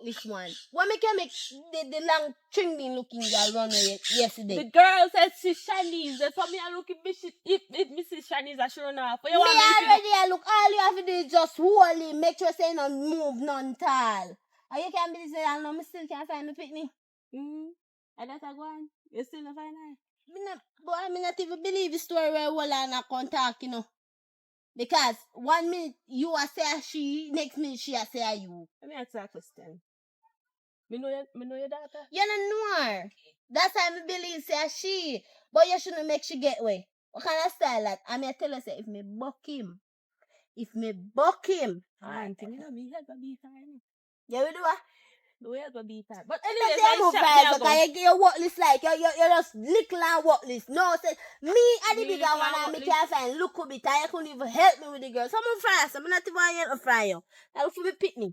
This one. What make you make the long trending looking girl run away yesterday? The girl said she Shanice. That's why me I look if Mrs. Shanice I should run off. Me already I look, all you have to do is just hold it, make sure say no move none tall. And you can be saying, no, me still can't find the picnic. And that's a go on. You still not find her? But I mean not even believe the story where we're not contact, you know. Because 1 minute you are say she, next minute she are say you. Let me ask you a question. Me know your daughter? You don't know her. That's why I believe say she. But you shouldn't make she get away. What kind of style that? I mean I tell her say if me buck him. I think you know me help a beat her. You will do what? The way help a beat her. But Anyway, anyway, you walk list like you just little and walk list. No, say me and the bigger one and me can't find look a bit. I couldn't even help me with the girl. Someone fry us. I'm not even here to fry you. I look for me picnic.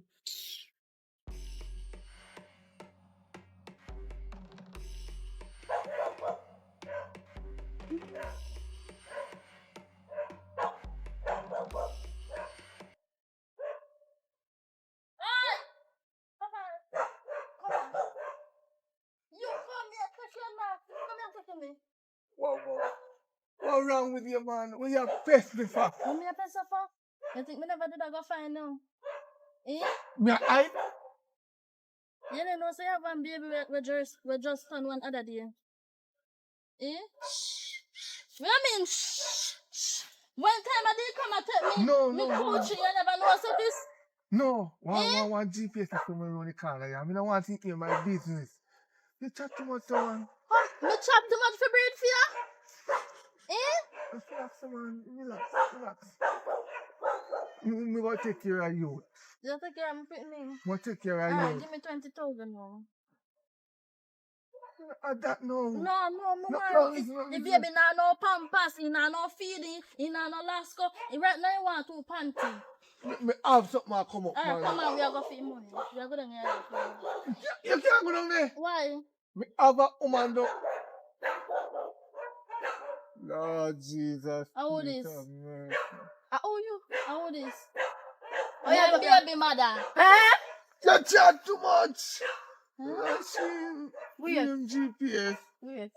What's wrong with you, man? What you pissed me for? What me a pissed for? You think me never did I go find now? Eh? Me a hide? You don't know, say you have one baby we just done one other day. Eh? What I mean? One time I did come and take me. No. Coochie, you never know so this? No. One GPS to come around the corner. I mean, I want to hear my business. You chat too much, man. Me chop too much for bread for you? Eh? Relax, man. Relax. Me going to take care of you. You take care of me, picnic. What take care of Alright, you? give me 20,000 more. That no. No, the baby now no pampers, he now no feeding, he now no lasco. Right now you want to panty. Me have something to come up, Alright, man. come on, we are going to feed money. We are going to You can't go down there. Why? Me have a woman though. Lord Jesus. How old is? How old you? How old is? Oh, yeah, baby mother. Huh? You chat too much. Weird. GPS. Weird.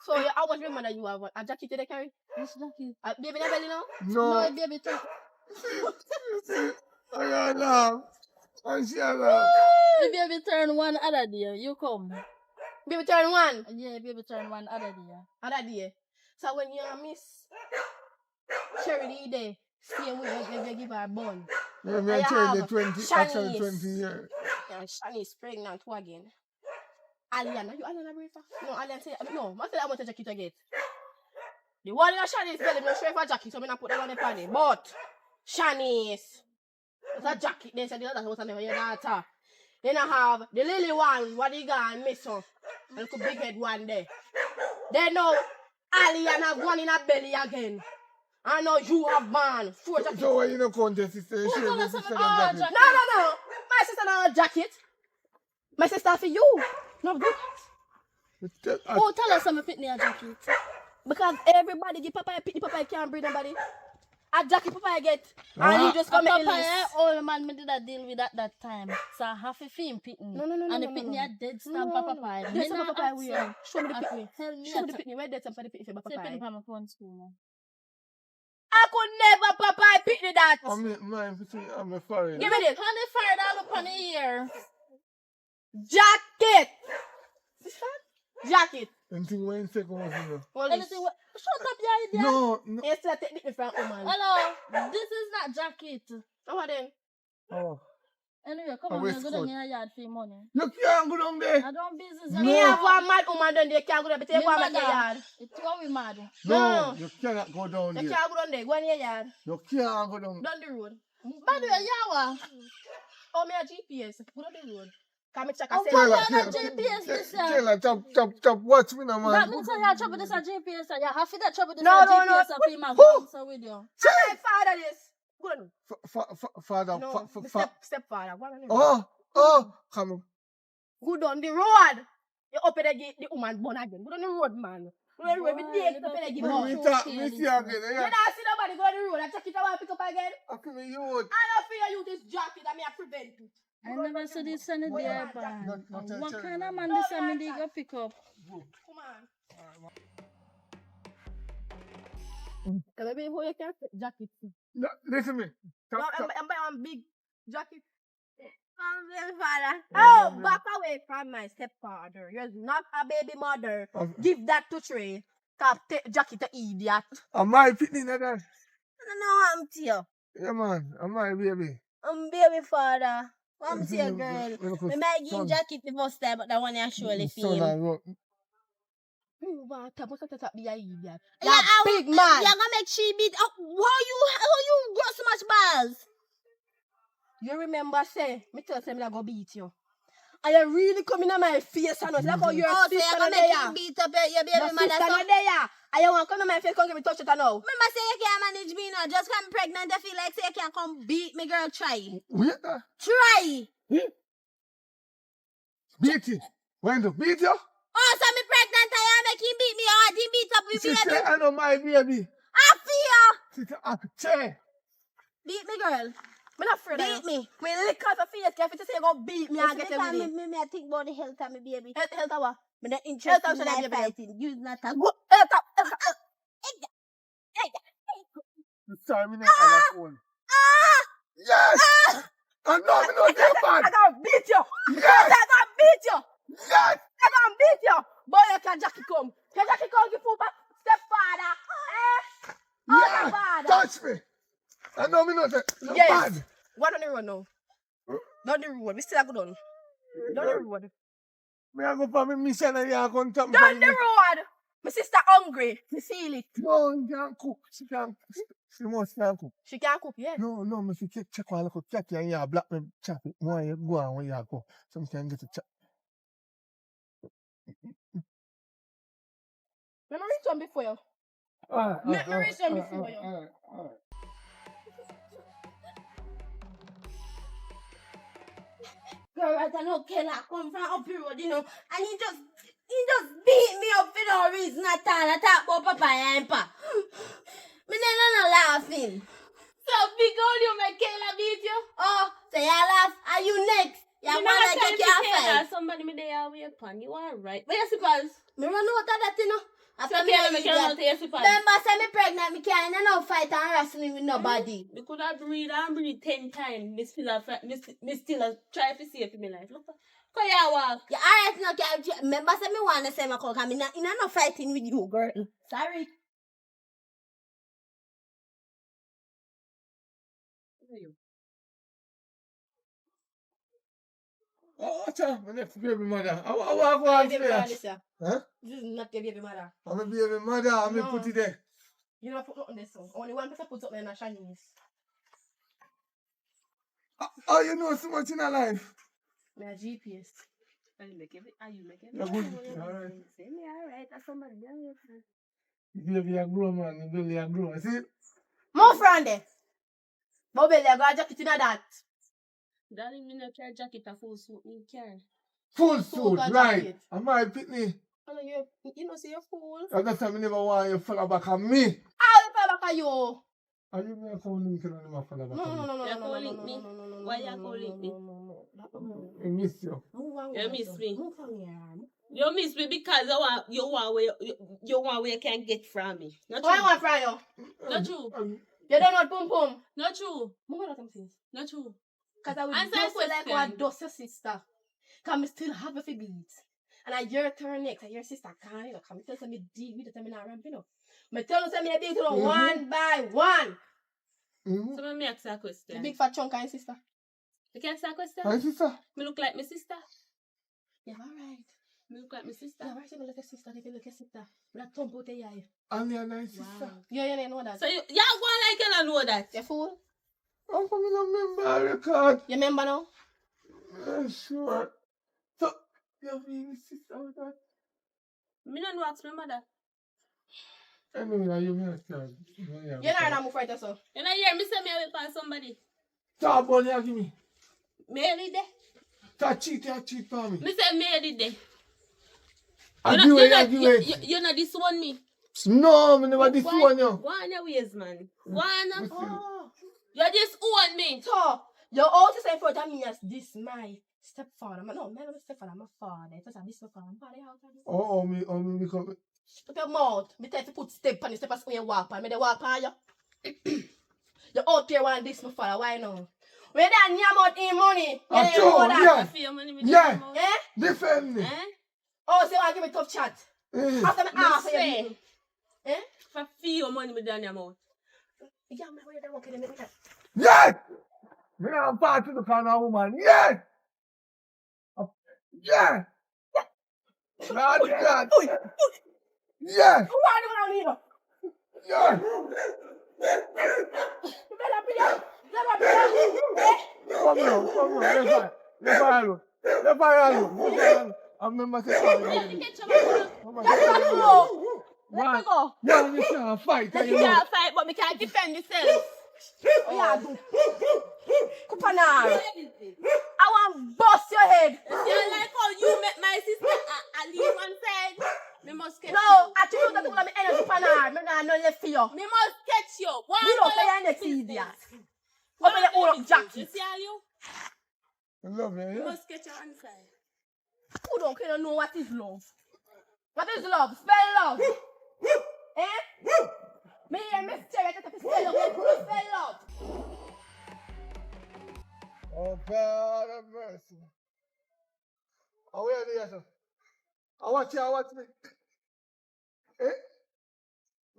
So, how much money you have? A jacket they carry? Which lucky? Baby, never belly now? No. No, baby, too. I got laugh. And she have The baby turn one other day, you come. Baby turn one. Yeah, baby turn one other day. Other day. So when you miss Cherry Day, same way you give her bun. maybe I I tell the have 20, actually Shanice. 20 years. Yeah, Shanice pregnant too again. Aliana, you Aliana breakfast? No, Aliana say, no, I say I want a jacket to get. The one in Shanice belly, I'm not sure if a jacket, so I'm not put that on the panel. But Shanice, it's a jacket, they said the other house and never your daughter. Then I have the lily one, what you got and miss her. And look big head one there. Then now, Aliana have one in her belly again. I know you have man, 4 jackets. So why you no contest sister? Who She told your us sister something? that Oh, jacket. No. My sister not a jacket. My sister for you. No good. Oh, tell us something fit me a jacket. Because everybody give Papa a pick, the Papa can't bring nobody. A jacket Papa get. And you just A come make the papa, list. old man, me did a deal with that time. So I have a film pitney. No. And the pitney a dead stamp of papa. There's some Papa weird. Show me the At pitney. Tell me Show me at the pitney. Where there's some for the pitney for say Papa? pitney from my phone school, man. I could never Papa pitney that. I mean, mine, I'm a foreign. Give me this. On the fire down upon the ear. Jacket. Jacket. Until when second was Hold this. Anything shut up your idiot. No. You still take me from woman. Hello, this is not jacket. How about then? Oh. Anyway, come A on, we're waistcoat. going in your yard for your money. You can't go down there. I don't business. No. Me have one mad woman down there. Can't go down. But you Me go and make your mother. yard. It's what we mad. No, you cannot go down You there. can't go down there. Go in your yard. You can't go down. Down the road. By the way, yawa. Oh, me a GPS. Go down the road. Can me check a Oh, cell. what kind of GPS this year? Tell her, chop, watch me now, That man. means you have trouble with this a GPS. You have to get trouble with this No, a no, no. GPS of him and Who? so with you. My father this. Go down. Father, No, stepfather. Go down. come on. Go down the road. You open the woman born again. Go down the road, man. Go down the road. Boy, We take you the don't give think up. we You We talk- talk, we see again. Yeah. don't see nobody go down the road. I check it out and pick up again. I feel me, you would. I don't feel you this jacket and me I prevent it. I never said this any Boy, day, man, man. Not tell What you. kind of man No, this me I mean and they Jack. go pick up? Come on. Can I be who you can jacket? No, listen me. No, Stop, stop. I'm buying one big jacket. Baby father. Yeah, Oh, back away from my stepfather. You're not a baby mother. Okay. Give that to Trey. Stop take jacket to idiot. Am I fitting like that? No, I'm to you. Yeah, man. Am I baby? I'm baby father. I'm to Listen, your me, girl. me look Me at might give son. jacket the first time, but that one I surely Son feel. and rock. What be a idiot? Yeah, You're big man. You're gonna make she beat. How you got so much balls? You remember say, me tell say me I go beat you. And you really come in my face and us like how your Oh, so sister you're not gonna make there. you beat up your Your baby mother. sister So not there. And you want to come in my face, come give me touch it now. remember say you can't manage me now. Just come pregnant. I feel like say you can't come beat me, girl. Try. Wait, Try. beat it. When to beat you? Oh, so me pregnant. I am making beat me. Oh, he beat up with She baby. say, I know my baby. I feel. She say, chair. Beat me, girl. Me not afraid Beat of me. you. Me lick out your face, if you say you go beat me and get Because away with it. me I think about the health of my baby. Health what? Me not Health interested of in your life baby. fighting. You not a Go, health. Sorry, me not on the phone. Yes! I know me not take I bad. gonna beat you. Yes! I gonna beat you. Yes! I gonna beat you. Boy, you can Jackie come. Can Jackie come give you back stepfather? Yeah! bad. Touch me! I know me not take Yes. bad. What on the road now? Down the road. We still have to go down. Down the road. Me I go for me mission and you come top me. Down the road. My sister hungry. Me feel it. No, she can't cook. She must can't cook. She can't cook yet. No, me fi check one look cat and you black me chop it. Why you go and where you go. Some can get a chop. Let me reach on before you. Let me reach on before you. Alright. girl, right, I know Kella come from up the road, you know, and he just beat me up for no reason at all. I talk about Papa and Pa. Me then not laughing. So big old you make Kayla beat you? Oh, so you laugh, are you next? You Me want never to tell take you your say that fight? somebody me there away upon. You alright. But you suppose Me run out of that, you know. After So me can no I eat not that. take your pad? Remember, say me pregnant, me can't no fight and wrestling with nobody. Me could have breathe and breathe 10 times. Me still a try to save my life. Look, come here, walk. Yeah, alright, no, remember, say me wanna say my call, cause me not, no fighting with you, girl. Sorry. Oh, child, my next baby mother. I want to go Baby mother, this year. Huh? This is not your baby mother. I'm a baby mother. I'm No. put it there. You don't put nothing this one. Only one person puts up in a Chinese. Oh, you know so much in her life. My GPS. Are you making it? You're good. Alright. Say me alright. That's somebody. The baby a grown man. The baby a grown. See? More friend there. Bobby, I got a jacket in that. Darling, me not try jacket a full suit. Me can. Full Full suit, jacket. right. Am I pitney? Oh, you know, say you're fool. That's why I never want you to fall back on me. How you feel back at you? Are you going to call me to fall back No, on me? no, no, no, You no, no, calling no, me? no, no, no, no, Why no, you no, calling me? no, no. I miss you. You miss me. Move from here. You miss me because you want where you can get from me. Not Why you true. want fry you? Not true. You don't know boom boom. Not true. Move on some things. Not true. Cause I will Answer dust you the like question. what dust your sister. Cause me still have a few beats. And I your turn next. And your sister can't, you know. Cause me tell me deal with it and me not ramping up. Me tell you me beat you one by one. Mm-hmm. So let me ask you a The question. big fat chunk of your sister. You can ask you a question? My sister. Me look like my sister. Yeah, alright. Me look like my sister. Yeah, right, you look at your sister, take a look at your sister. With a thump out your eye. Only a nice sister. Wow. Yeah, you know that. So you want like you don't know that. You fool? I'm coming to remember a record. You remember now? Yeah, sure. So, you're being sister with that? Me don't know ask my mother. Anyway, you may have You're not gonna move right or so. You know hear me say me will call somebody. Stop money, you give me. Mary there. That cheat for me. Me say Mary there. I do it. You know this one me. No, I never this one, you. Go on your ways, man. Go on. Listen. Oh. You just own me. So, you're all to say in front of me as this my stepfather. No, my stepfather, my father. It's just this my father. My father out of this. Oh, me become. Put your mouth. Me tell you to put step on the step as when you walk on. Me they walk on you. You out here want this my father. Why now? When they yam out in money, you I'm know sure, that. yeah. For your money with Yeah. your mouth. Eh? Defend me. Eh? Oh, so you want to give me tough chat? After me ask for say. you. Eh? For your money with your mouth. Yeah, me where they walk in the middle. Yes! Me not part to the kind of woman. Yes! Yes! Not that. Yes! Who are you around here? Yes! You better be there. Never be there. Eh? Come here. Let's fire. I remember saying, That's not true. Let me go. One, you can't fight. Let You me know. can't fight, but me can't defend myself. Oh, yeah, do. Kupanar. I want bust your head. You like how you met my sister I leave one side. Me must catch No, you. I choose that to me energy panar. Me not no left for you. Me must catch you. Why We don't pay your next idiot. Open your own up You jacket. see how you? I love you, You yeah? must catch your hand side. Who don't care know what is love? What is love? Spell love. Eh? Me and Miss Cherry have to spell love. Spell love. Oh, God have mercy. Oh, where are the other? I watch me. Eh?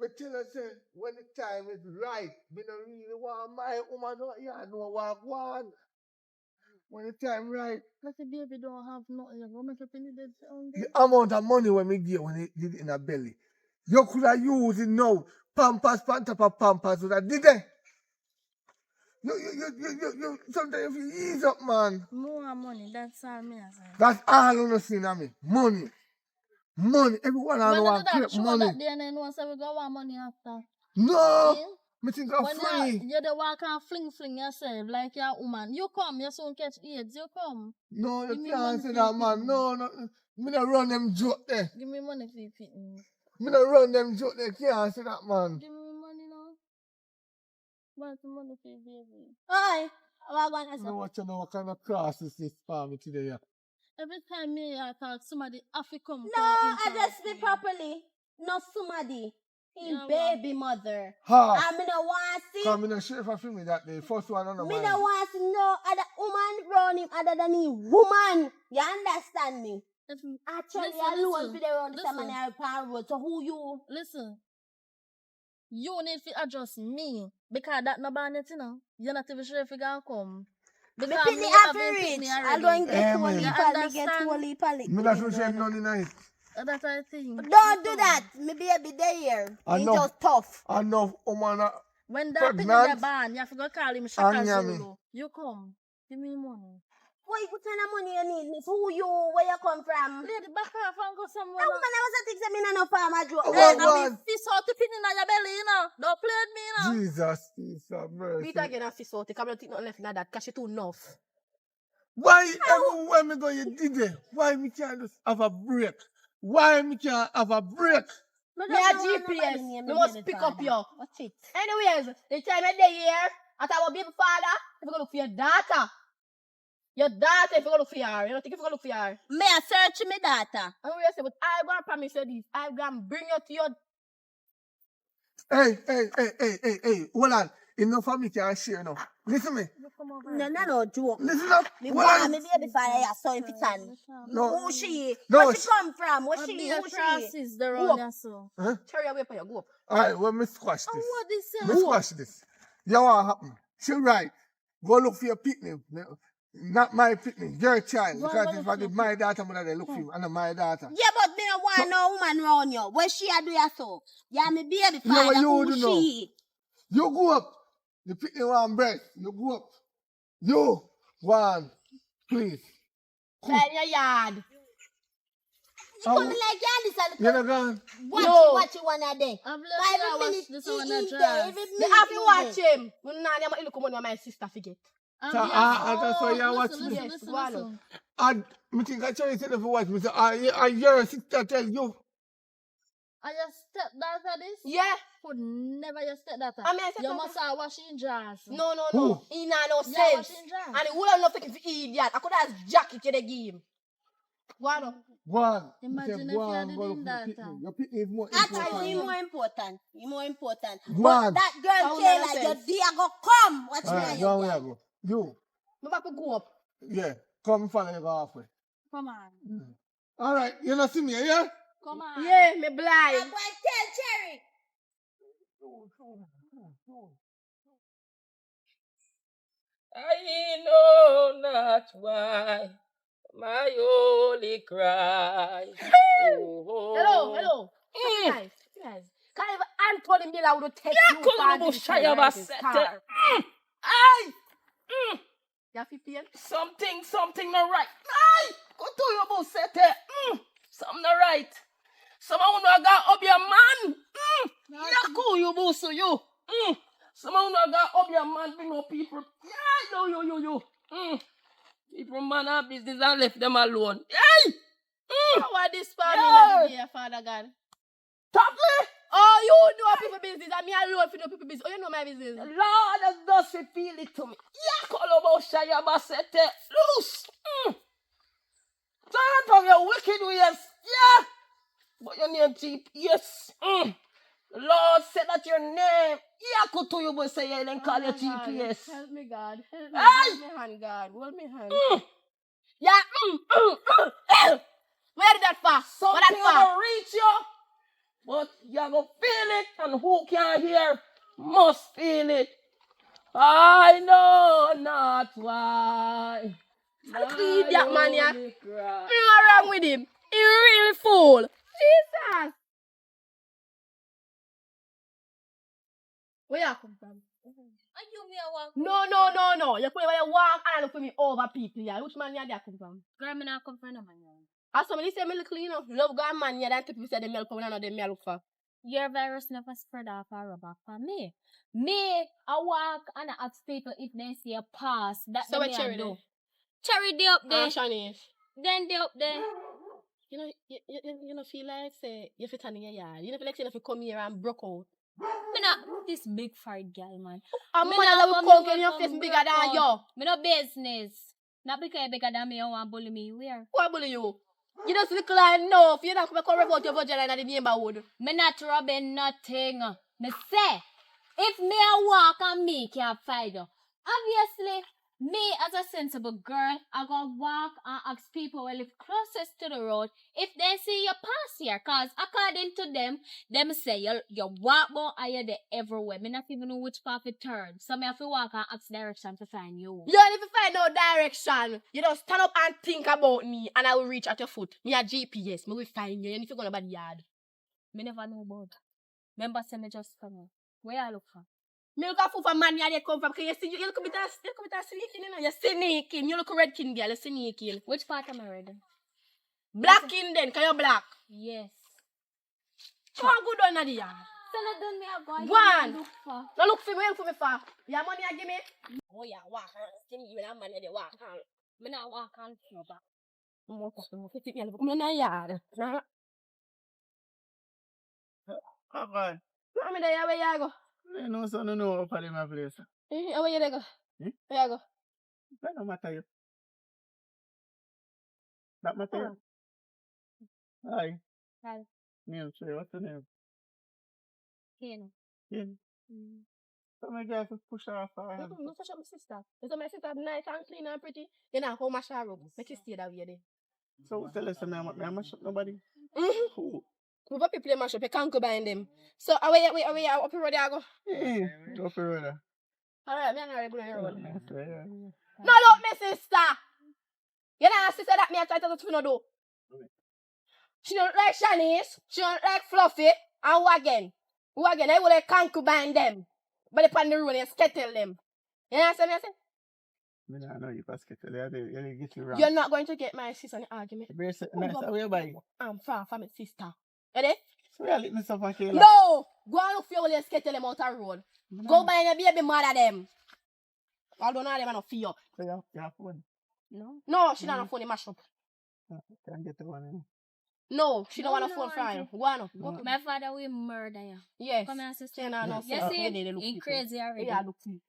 Me tell her, say, when the time is right, me don't really want my woman out here. I know what I want. When the time right, But the baby don't have nothing. You make a penny dead on the amount of money when me get when it did it in her belly, you could have used it now. Pampers, pant up pampers, so that did they? You, sometimes you ease up, man. more money, that's all me as I. That's all you see now, me. Money. Everyone I know want create money. That day and then once we go want money after. No! Yeah? Me think I'm When free. you the walk and fling yourself like you're a woman. You come, you soon catch AIDS, you come. No, Give you me can't money say for that, your man. people. No. Me not run them joke there. Give me money for your fitting. Me not run them joke there. Can't say that, man. Give me money now. Want some money for your baby. Oi, what going to Me say? watch what kind of crosses this for me today, yeah. Every time me I talk, somebody have to come. No, address me properly. No somebody. His Yeah, baby mother. Ha! And me no want to see. Come in a sheriff for me that day. First one on the Me mind. no want to see no other woman around him other than him. Woman. You understand me? Actually, I alone for the round this man here upon road. So who you? Listen. You need to adjust me. Because that no bonnet, you know. You're not even sure if you can come. Me Because pick me me have happy been pick rich. me I already. don't get Amen. totally You pally, get understand? totally pally. Me not say none in it. That's I think. Don't do that. Me baby there here. I He know. just tough. Enough woman When that picking the pregnant. band, you have to go call him Shaka And yummy. Zulu. You come. Give me money. What kind of money you need, miss? Who you? Where you come from? Lady, back off and go somewhere. That woman I was a think say me no farmer joke. Oh, Hey, well, I mean, fist out the pin in your belly, you know. Don't play with me, you know. Jesus, Jesus, mercy. Beat again and fist out. Come don't think nothing left in that. Cause she too enough. Why everywhere me go you did it? Why me can't just have a break? Why me can't have a break? Me Me a GPS. Me must pick up you. Watch it. Anyways, the time I day here, at our baby father, if you go look for your daughter. Your daughter, if you go look for her. You don't think if you go look for her. Me a search me data. And we say, but I'm going to promise you this. I'm going to bring you to your... Hey, hold on. Enough of me can share now. Listen me. No joke. Listen up. Me Hold want on. me baby father ya so if it's on. No. Who she? No, Where she come from? Where A she? beer Who she? crosses the road, yeah, so. Huh? Cherry away for you. Go up. Alright, well, me squash And this. what this Me is? squash this. You know what happen? She right. Go look for your picnic. Not my picnic. Your child. Go Because look if for I did my daughter, I'm going to look for him. And my daughter. Yeah, but me no want no woman round you. Where she a do ya so? Yeah, me baby You know father. what you Who do now? she? You go up. You pick the one breath. You go up. You. One. Please. Play in your yard. You come like you listen. You know gone? Watch it one a day. I'm Every watch minute this he one in a there. dress. Every You minute have to he watch there. him. You know, you look money my sister forget. That's why you watch me. Yes, go on. listen. And me think I tell you to watch me. Say, I hear a sister tell you. Are your stepdaughter this? Yeah. Could never your stepdaughter. I mean, I You must have washing jars. No. Who? He not no Yeah, sense. washing jars. And he wouldn't love taking for idiot. I could ask Jackie to the game. Go on. One. Imagine Go if you on, had go it look in for your that picnic. time. Your picnic is more Actually, important. he more important. He more important. Man. But that girl How Kayla, nonsense. your dear go come. Watch me Alright, and go on, your we girl. go. You. I'm about to go up. Yeah. Come follow you go halfway. Come on. Alright, you not see me, yeah? Come on. Yeah, me I'm blind. going to tell Cherry. I know not why my holy cry. Oh. Hello. Nice. Can't even Anthony Miller would take Yeah, you couldn't for go this shy time, of right, a this set. car. Aye. You have 50 yen? Something not right. Aye. Go to your boss set. Something not right. Someone who got up your man. Yeah, cool, you boss, so you. Someone who got up your man, bring up people. Yeah, you. People man have business and left them alone. Hey! How are this family Yeah. every day, Father God? Tapley! Oh, you know people business and me alone for no people business. Oh, you know my business. Lord has just feel it to me. Yeah, Kolobo Shaya Basete. Loose! Turn from your wicked ways. Yeah! But your name cheap. Yes. The Lord said that your name. Yeah, go to you, but say you then call your GPS. Help me, God. Help me. Hey! Hold me hand, God. Hold me hand. Yeah. Where did that far? What Something that far? will reach you, but you go feel it, and who can hear must feel it. I know not why. Leave that man here. only cry. What's wrong with him? He really fool. Jesus. Where you come from? And you me a walk. No. You put where you walk and look for me over people here. Which man you there come from? Girl, me not come from no man. As somebody say me look clean up. Love God man here. Then people say the milk for one another me look for. Your virus never spread off or rub off on me. Me, I walk and I ask people if they see a pass. That So me what Cherry do. do? Cherry they up there. Shanice. Then they up there. You know, you know, feel like say you fit on in your yard. You know, feel like say you come here and broke out. Me not this big fight girl, man. I'm Me mad nah that want we come me in your come face broke bigger than out. you. Me no business. Not because you bigger than me, you want bully me. Where? Who bully you? You just look like no. If you don't come revolt your vagina in the neighborhood. Me not rubbing nothing. Me say, if me a walk and me can't find you. Obviously, me as a sensible girl, I go walk and ask people who live closest to the road if they see you pass here. Cause according to them say you walk more and you're there everywhere. Me not even know which path to turn. So me have to walk and ask direction to find you. You don't even find no direction. You just stand up and think about me and I will reach at your foot. Me a GPS. Me will find you. And if you go to bad yard. Me never know about that. Remember say me just come here. Where I look for? Me look for man you come from. Cause you look a bit sneaking, you know. You're sneaking. You look a red king girl. You're sneaking. Which part am I red? Black king then. Cause you're black. Yes. Come on, good on the yard. So not done me a go. One. Look for. No look for me. Look for me for. Your money you give me? Oh yeah, walk. Skinny you and man you walk. Me not walk on no back. Come on the yard. Nah. Oh, God. I mean, there where you go. I know so no know for my place. Where you go? Hmm? Where you go? That don't matter you. That matter you. Hi. Hi. Name, sorry, what's the name? Here. Yeah. So my guy to push her off her hand. No, touch up my sister. You see my sister nice and clean and pretty. You know how much her room. Make you stay that way there. So tell us I'm mash up nobody. Who? We got people mash up. You can't go behind them. So away, up the road you go. Yeah, go for it. Alright, me and her go on the road. Yeah. No, look, my sister. You know, sister that me I try to no do. She don't like Shanice. She don't like Fluffy. And Wagon. Wagon, I would like concubine them. But upon the road, you skettle them. You know what I'm saying? I know you pass it. You get you wrong. You're not going to get my sister in the argument. Nice, where by? I'm far from my sister. Ready? So you let me suffer Kayla. No! Go and look for your skettle them out the road. Go buy your baby mother them. Although none of them are not fear. So you have one? No, she don't have a phone in mash up. Can't get the one in. No, she don't want a phone frying. Go on. Go. My father will murder you. Yes. Come here, sister. She don't know. You see, he crazy already. Yeah, look cute.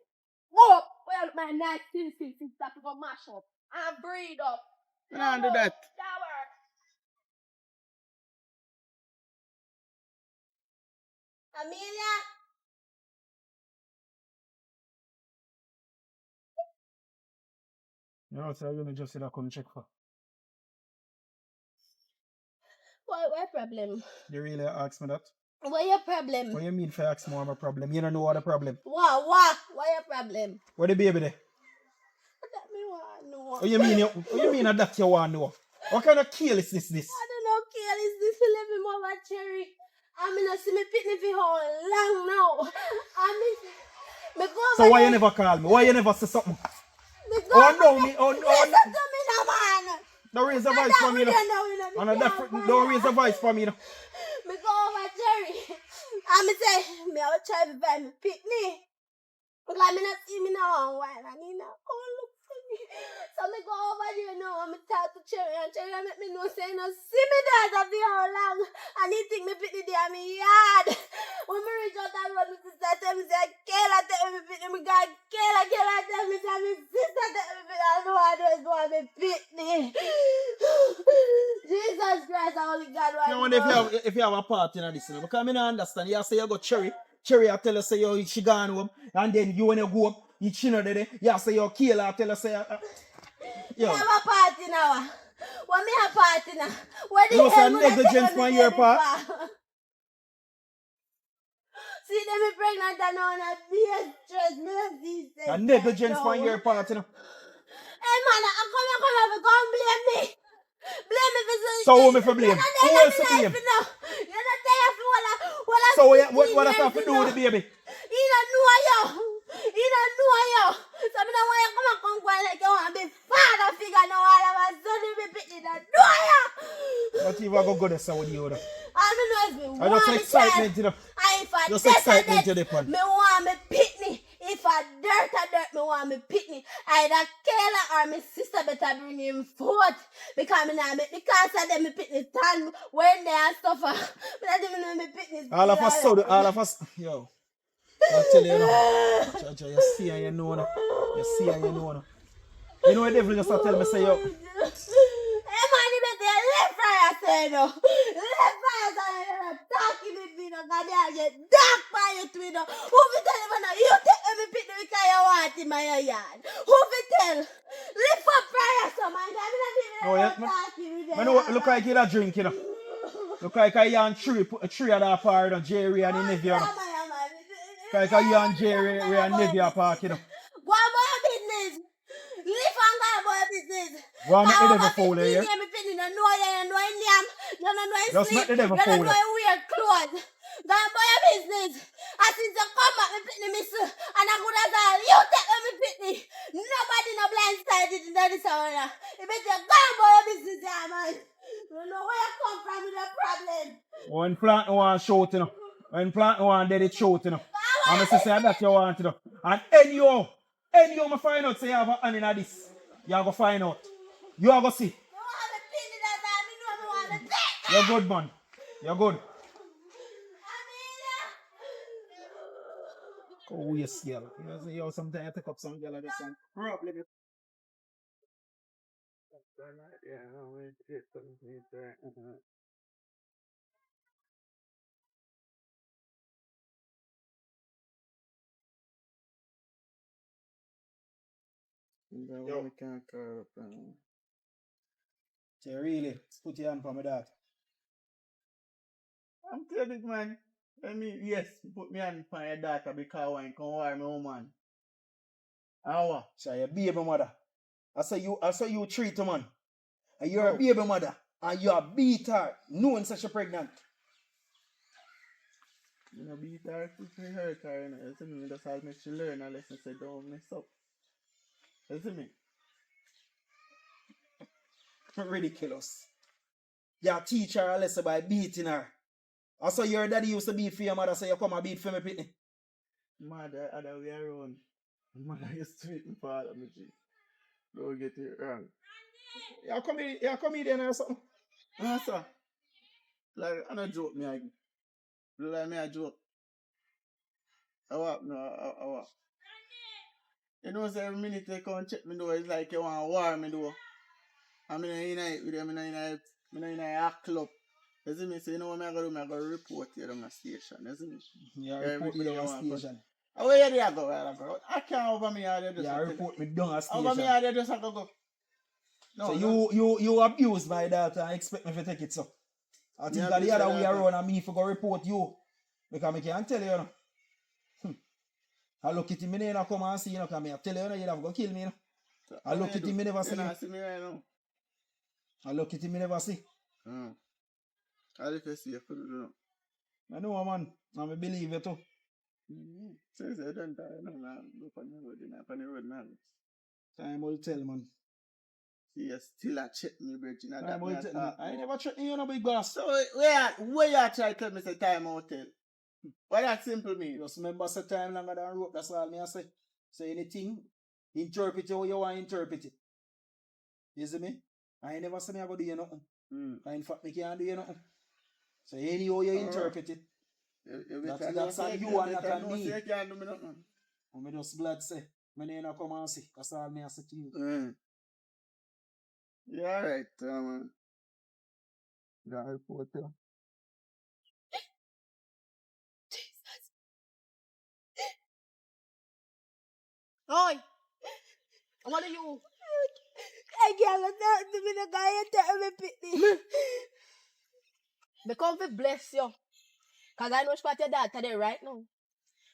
Whoa! Well, my nice sister to go mash up and breed up. No, do that. Shower. Amelia. No, so you just say that come check for. What problem? You really ask me that? What your problem? What you mean for ask me what my problem? You don't know what the problem. What your problem? What the baby there? That me want know. What you mean that you want to know? What kind of kill is this? I don't know, Kiel, is this to live in Mama Cherry? I mean, I see me pitney for how long now. I mean, so why you never call me? Why you never say something? Oh no, me. Oh no. Listen to me now, man. Don't raise a voice for me. Don't raise a voice for me. Me go over Jerry. And me say, me I'll try to find me pitney. Because me not see me now while I need now. Oh, look for me. So me go over there now and me talk to Cherry. And Cherry make me know say no see me that for how long. And he think me pitney there in me yard. When me reach out and run, my sister tell me say, Kayla tell me pitney. Me go, Kayla tell me say, my sister tell me pitney. I know I just want me pitney. Jesus Christ, only God wants. No wonder if you have a part in this, because I don't understand. You say you go Cherry I tell her say you she gone home, and then you when you go up, you chin her there. You say you kill her, tell her say you have a party now. What me a party now? What the no, hell would I negligence take on your part? See them me pregnant and now and be a stress. Me not see stress. A negligence on your part, you know. Hey man, I come here, come blame me. Blame me for something. So who me for blame? Who else to blame? You're not there for what I So what does that have to do with the baby? He don't know you. So me don't want you come like you want to be father figure now all of a sudden be picking that know you. What if I go there so with you? I don't know if me I just excitement, you know. Just excitement to the point. Me want me pitney. If I dirt, me want me pitney. Either Kayla or my sister better bring him forth. Because me not make the cast of them me pitney stand when they are suffer. Me not even know me pitney. All of us, yo. I'll tell you, you know. You see and you know. You see and you know. You know the devil just tell me say yo. Hey man, you better live way, no. Left fire, and talking with me, no. God, I get dark by you, twin, no. Who be tell him, no? You take every pit because you want in my yard. Who be tell? Lift up prayer, so man. I'm No, yeah, talking with man, look like you a drink, you know. Look like you and put a tree at that part, you know, Jerry and the nephew, you know. Look like you and Jerry and nephew apart, you know. Go on about your business. Live and go about your business. Go on, make the devil fool you, yeah? You don't know his name, you don't know his Just sleep, make the devil you don't fool know you. his weird clothes. Go on about your business. And since you come back, me pitney miss you, and I'm good as all. You take me pitney. Nobody no blindsided in this hour. You better go on about your business, yeah, man. You don't know where you come from with the problem. When plant no one shout, you know. When plant no one dead, it shout, you know. And I say that you want, you know. And anyhow, I find out say you have a hand in this. You are going to find out. You are going to see. You want me pitney that time, you know me want me take. You're good, man. You're good. Oh, yes, girl. You see how sometimes I take up some girl and just some problem. Yo. So really, put your hand for my dad. I'm telling you, man. Yes, put me on for your daughter because I can wear my woman. How? So your baby mother. I say you treat her, man. And you're a baby mother. And you are beat her knowing such a pregnant. You know, beat her to hurt her, you know. You see me, that's how me she learn a lesson, say don't mess up. You see me? Ridiculous. You teach her a lesson by beating her. I saw your daddy used to beat for your mother, so you come and beat for me, pitney. Mother, other way around. Mother used to beat me for all of me, G. Don't get it wrong. You come here or something? No, sir. Like, I'm not joke, me. Like, me a joke. I walk, no, I walk. You know, so every minute they come check me door, it's like you want to war me door. I'm in a with them, I'm in a club. You see me? So you know what I'm going to do? I'm going to report you on the station. You see me? Yeah, report me down a station. Oh, where do you go? I can't over me out there. Yeah, report me down a station. Over me out there, just have to go. No, so you abused my daughter and expect me to take it, so. I think that the other way around and me for go report you. Because I can't tell you, you know. I look at him, I never come and see you, because I tell you, you have to kill me, you know. I look at him, I never see you. See me right now. I look at him, I never see. How do you see you? I know, man. I believe you too. Since I don't die, I'm on the road now. Time will tell, man. See, you still a check me, Virgin. Time will tell, man. I never check you, no big boss. So, where you try to tell me say time out tell? What that simple mean? Just remember, say time longer than rope. That's all me I say. Say anything, interpret it how you want to interpret it. You see me? I never say me I go do you nothing. In fact, me can't do you nothing. So anyhow you interpret it. That's all you and not on me. I just glad say, my name come and see. That's all me I say to you. Yeah, right, man. Got a report there. Oi! What are you? I can't talk to me, the guy and tell me pitney. Me come to bless you. Because I know she got your dad today right now.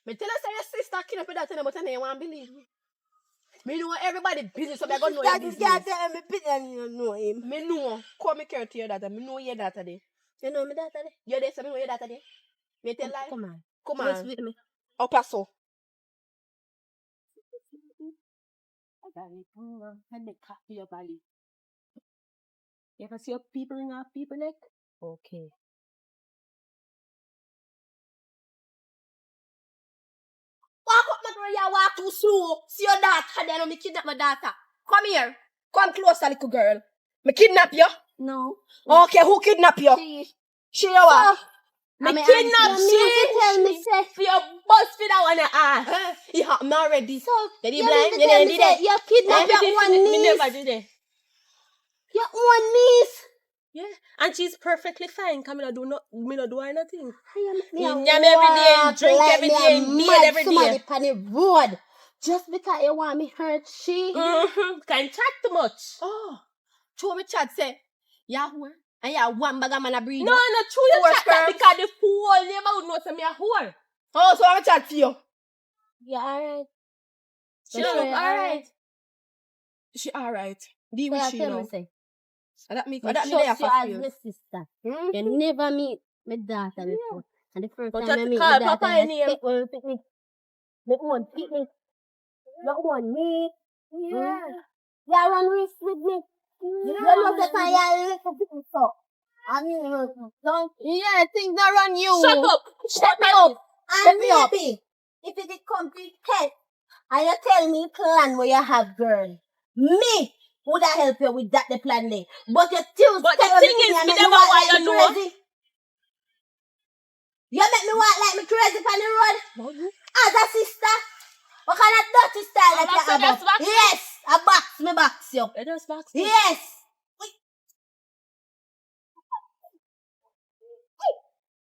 Me tell us your sister kidnapped your dad today, but I don't want to believe me. Me know everybody business, so I got know your business. You can't tell me pitney and you know him. Me know. Come me care to your dad. Me know your dad today. You know me dad today? You're there, so me know your dad today. Me tell lie. Come on. Come Let's on. with me. How paso? And they cut your belly. You ever see your people ring off people neck? Okay. Walk up, my girl, you walk too slow. See your daughter, then me kidnap my daughter. Come here. Come closer, little girl. Me kidnap you? No. Okay, who kidnap you? She you what? Me kidnap she. Tell me, say. For your bust for that one you ask. It happened already. So, you blind? You didn't do that? You kidnap your own Me niece. never do that. Your own niece. Yeah, and she's perfectly fine. Come me no do her nothing. Me Yam every day, walk drink like every me day, a bathe mad every somebody day. on the road. Just because you want me hurt she. Can't chat too much. Oh, show me chat say, yeah, whore. And yeah, one bag of man a breed. No, not true. You Four chat that sperms. because the whole neighborhood knows me a whore. Oh, so I'm a chat for you. Yeah, alright. She Sure, look you're alright. She alright. Deal So with I she tell now. me say, That me me there trust for you as feel. my sister. You never meet my daughter before. And the first But time I you meet call my Papa daughter, a I name. take one picnic. The one picnic. The one me. Yeah. You run risk with me. You look at my little picnic so. I mean, don't. Yeah, things that run you. Shut up. Shut me up. And me up. maybe, if it did come to test, and you tell me plan where you have, girl, me would I help you with that the plan there. But you still But the stay with thing me is, and me make me never walk want like you me know. crazy. You make me walk like me crazy on the road. As a sister, what kind of dirty style that you have? Just box me? Yes, I box me box you. You just box me. Yes.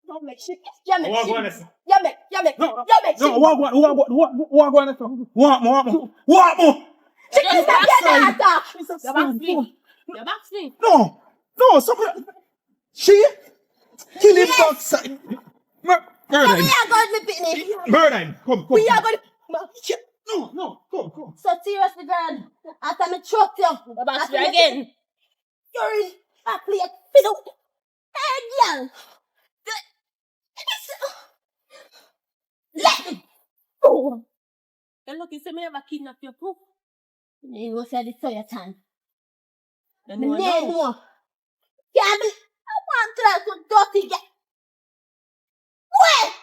You make shit. You make What shit. going on? You make No, shit. no, what going on? What more? You just box me. Daughter. You box me. You box me. No, somebody. She kill him outside. Murder We him. are going to picnic. Murder him. Come. We are going No, come. So seriously, girl, after me choke you, You box me again. you're in a plate. Fiddle. Hey, girl. Let me go. You lucky say me never kidnap your poop. You go say this to your time. You Me know need now. more. Can't be. I want to try to dirty get. Wait.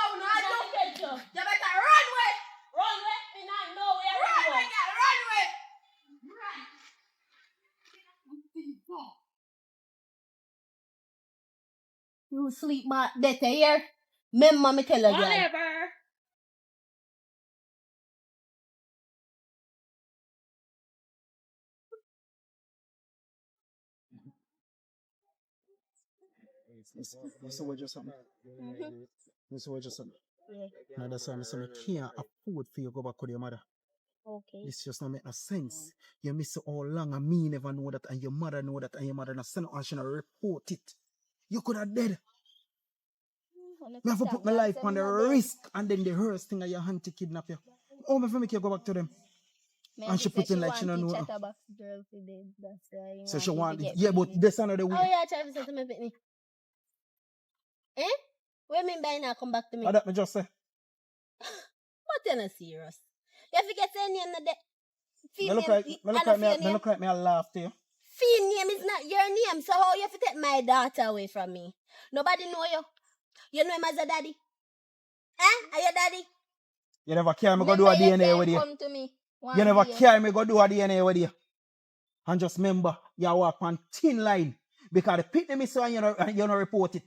You better run away. Run away. Me not know where Run you away, go. girl. Run away. You sleep my better here. Remember me tell you, girl. Whatever. This is what just happened. This is what just happened. Now that's why I say I can't afford for you to go back with your mother. Okay. This just don't make no sense. You miss it all long and me never know that and your mother know that and your mother not send and she not report it. You could have dead. Me have to put my life on the risk and then the worst thing of your hand to kidnap you. Oh, me make you go back to them. And she put in like she don't know. So she want it. Yeah, but that's another way. Oh yeah, try to say to me, Pitney. Eh? What you mean by now come back to me? What that me just say? What you not serious? You forget saying name the Me look like me I laugh to you. Fiend name is not your name, so how you have to take my daughter away from me? Nobody know you. You know him as a daddy. Eh? Are you daddy? You never carry me go do a DNA with you. Come to me. You never carry me go do a DNA with you. And just remember, you walk on thin line. Because the pit me so and you don't report it.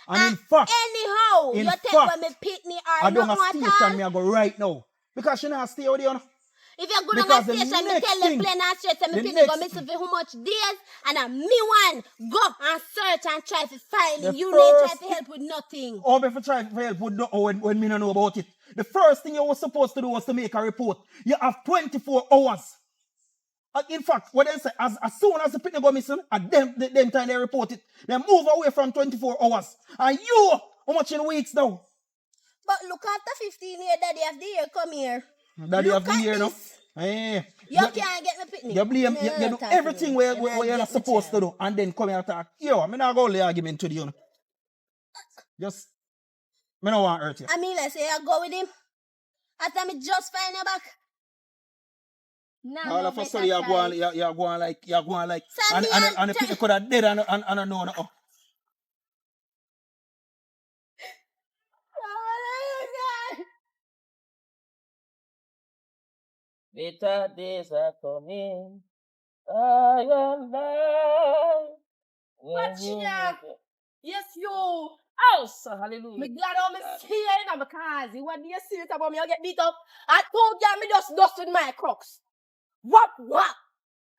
And in fact, anyhow, you take when me Pitney or I don't nothing have at station all. me I go right now. Because she not stay with you. If you're good Because on the a station, me next tell thing- you plain and straight, and me the Pitney go next- miss for how much days, and a me one go and search and try to find The it. You need try first- to help with nothing. Or if you try to help with when me don't know about it. The first thing you were supposed to do was to make a report. You have 24 hours. In fact, what they say, as soon as the people go missing, at them time they report it, they move away from 24 hours. And you, how much in weeks now? But look after 15 years, daddy of the year, come here. Daddy Look of the at year now. this. Hey, You can't get me Pitney. you blame, you do everything where you're not supposed to do, and then come here and talk. Yo, I'm not going to argument to you. Just, I don't want to hurt you. I mean, let's say I go with him. After me just find you back. Nah, All of a sudden you're going like, and the people could have dead and I know no. Better days are coming. I am there. Watch ya. Yes, yo. Oh, sir, hallelujah. Me glad how me see you, you know, because you want to see it about me, I'll get beat up. I told you, me just dust with my crocs. Whop, whop.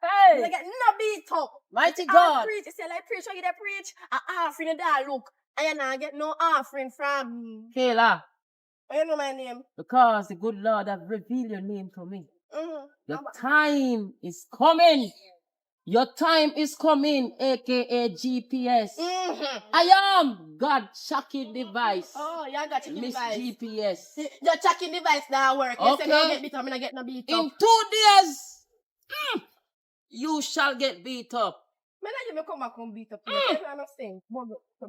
Hey, I get no beat up. mighty I God. preach, you say like preach, you get a preach. I offering in that look. And you not get no offering from. Kayla, You know my name. because the good Lord have revealed your name to me. Mm-hmm. Your time is coming. Your time is coming, aka GPS. Mm-hmm. I am God tracking device. Oh, you got chicken Miss device. GPS. Your tracking device that work. You say Okay. no get beat up, I get no beat up. In 2 days, you shall get beat up. Man, I me come back and beat up you. Tell me I'm not saying.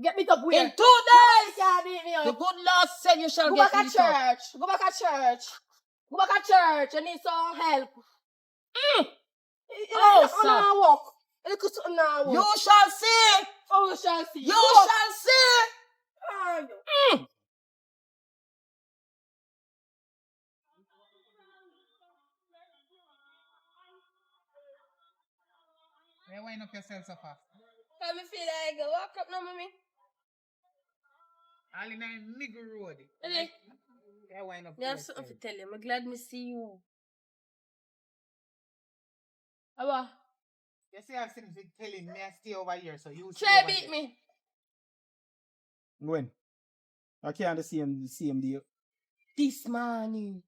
Get beat up where? In 2 days, You can't beat me the up. good Lord said you shall Go get back at beat up. church. Go back at church. Go back at church. You need some help. Oh, sir. sir. Now walk. You could now walk. You shall see. Oh, you shall see. You Walk. shall see. Ah, you. Why wind up yourself so fast? Can me feel like I walk up now, mommy? All in a nigger road. Really? Why wind up I have yourself? something to tell you. I'm glad me see you. Aba, You see, I've seen you telling me I stay over here, so you stay try over beat there. me. When? I can't see him there. This morning.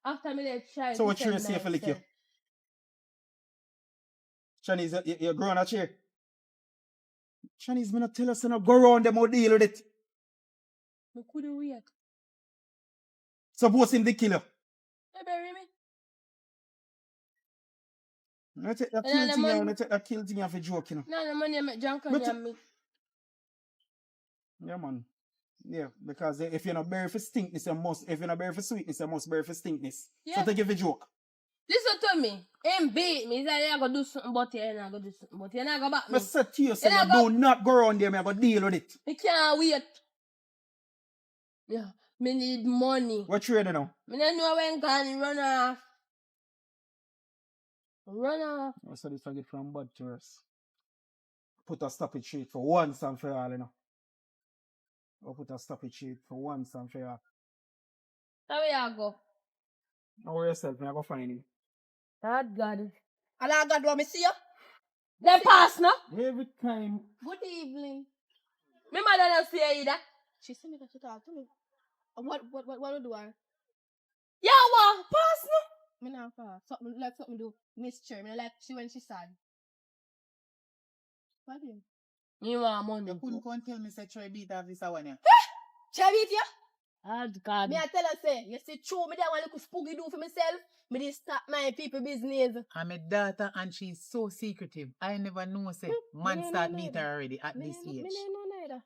After me, they try So to what defend you say for lick you? myself. Chinese, you're growing a chair. Chinese, me not tell us to not go around them or deal with it. Me couldn't wait. Suppose him the killer. Hey, bury me. I take that And kill the thing money- out, I take that kill thing out for joke, you know. No, the money make junk on But- you and me. Yeah, man. Yeah, because if you're not bury for stinkness, you must. If you're not bury for sweetness, you must bury for stinkness. Yeah. So take it for joke. Listen to me. Him beat me. He said, you're going to do something about you. You're not going to do something about you. You're not going to back I me. said to you, say Yeah, you but- do not go around there, me I go deal with it. Me can't wait. Yeah. Me need money. What trade you now? Me don't know when gone run off. Run off. I said this I get from bad to worse. Put a stop it straight for once and for all, you know. Or put a stop it straight for once and for all. How where you go? Now worry yourself, me I go find him. God. And I God want me see you? Then pass now. Every time. Good evening. Me mother don't see you either. She see me that she talk to me. What do I? Yeah, what? Pass no. Me not pass. Something do. Miss Cher. Me like she when she sad. What do you? You want money? You couldn't come and tell me say try beat off this one. Try beat you? Oh, God. Me I tell her say, you see true, me that one little spooky do for myself. Me did stop my people business. I'm a daughter and she's so secretive. I never know say man Me start no beat know her already at Me this age. no know neither.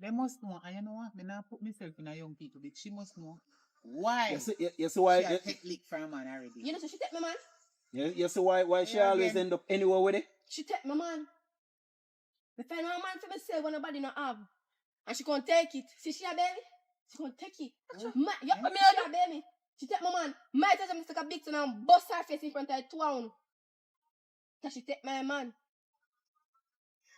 They must know, and you know what? Me not put myself in a young people, but she must know why You see why? she a take lick from a man already. You know so she take my man? You see why she Yeah, always again. end up anywhere with it? She take my man. Me find one man for myself when nobody not have. And she gonna take it. See she a baby? She gonna take it. Me a baby. She take my man. My tell them to take a big son and bust her face in front of the town. Cause she take my man.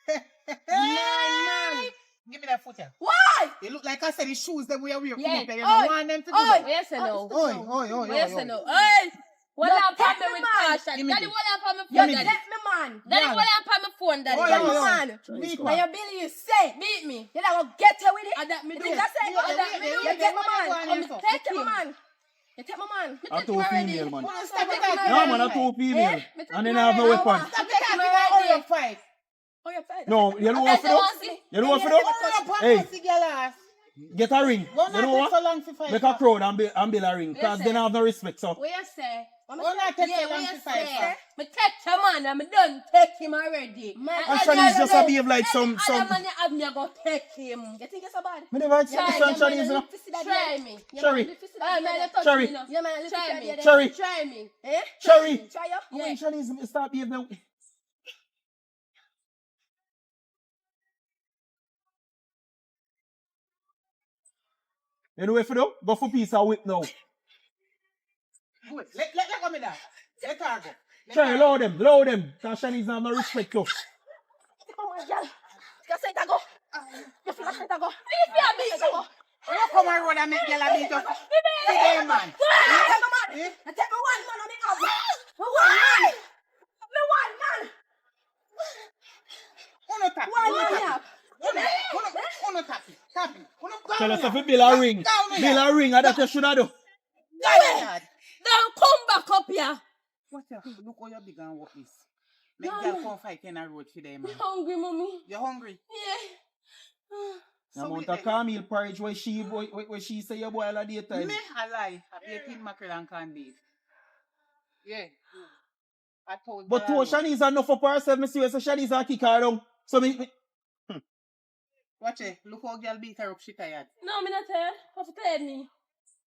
My man. Give me that foot here. Why? It look like I said the shoes that we are wearing. Yeah. Come up here. You Oi. don't want them to do Oi. that. Yes and no. Oi. Yes and no. Hey! What Don't up, take me me, with man. caution? Give me Daddy, this. what up on my Give phone, me You daddy? this. take me man. Daddy, Yeah. what up on my phone, daddy? Oi, Take oi, me oi. man. Beat When one. your Billy you say, beat me. You not gonna get her with it. I that me You do. think that's it? Yeah, You that me yeah, do. yeah, You take yeah, my man. yeah, yeah, You yeah. take my man. You take my man. A two female, man. Wanna stop it Yeah, out? No, man, a two female. Me take And then my I have no man. weapon. Stop Me it take out. my Hurry man. up, fight. Oh, you fight. No, you know what for Daddy, do? want see? You know what for do? Hey. Hey. Girl ass. Get a ring. Won't You know not take so what? long to fight. Make a crowd and build a ring. Yes, Because sir. they don't have no respect, so. What you say? Won't not take so Yeah, long what to you fight. say? Me take your man and me done take him already. And Shanice just a behave like some. Other man you have me, I go take him. You think it's so bad? Me never Try see some them, Shanice, you know. Try me. Cherry. Oh, man, you touch Cherry. me now. Yeah, man, let's Try try me. me. Cherry. Try me. Eh? Cherry. Try you? When Shanice start behaving now. You know what for do? Go for piece of whip now. Good. Let go me that. Let her go. Cherry, load them. Because Shanice have no respect, too. Come on, girl. You say that go. You feel like that the road and make girl a beat up. Today, man. Eh? I take me one man on the house. Me one man. Me one man. Uno tap. One Uno man, tap. yeah. Uno tap. Tap. Uno Tell us down if you here. bill a ring. Down here. Bill a ring, and that you should have do. Down here. Don't come back up here. What the? Look how you big and what this. Make girl come fight in a road today, man. Hungry, mommy. You hungry? Yeah. The amount of cornmeal porridge where she say you boil a daytime. Me a lie. I baking mackerel and canned beef. Yeah. I told But to Shanice enough for herself, me see you say Shanice a kick her down. So me watch it. Look how girl beat her up. She tired. No, me not tired. What's tired me?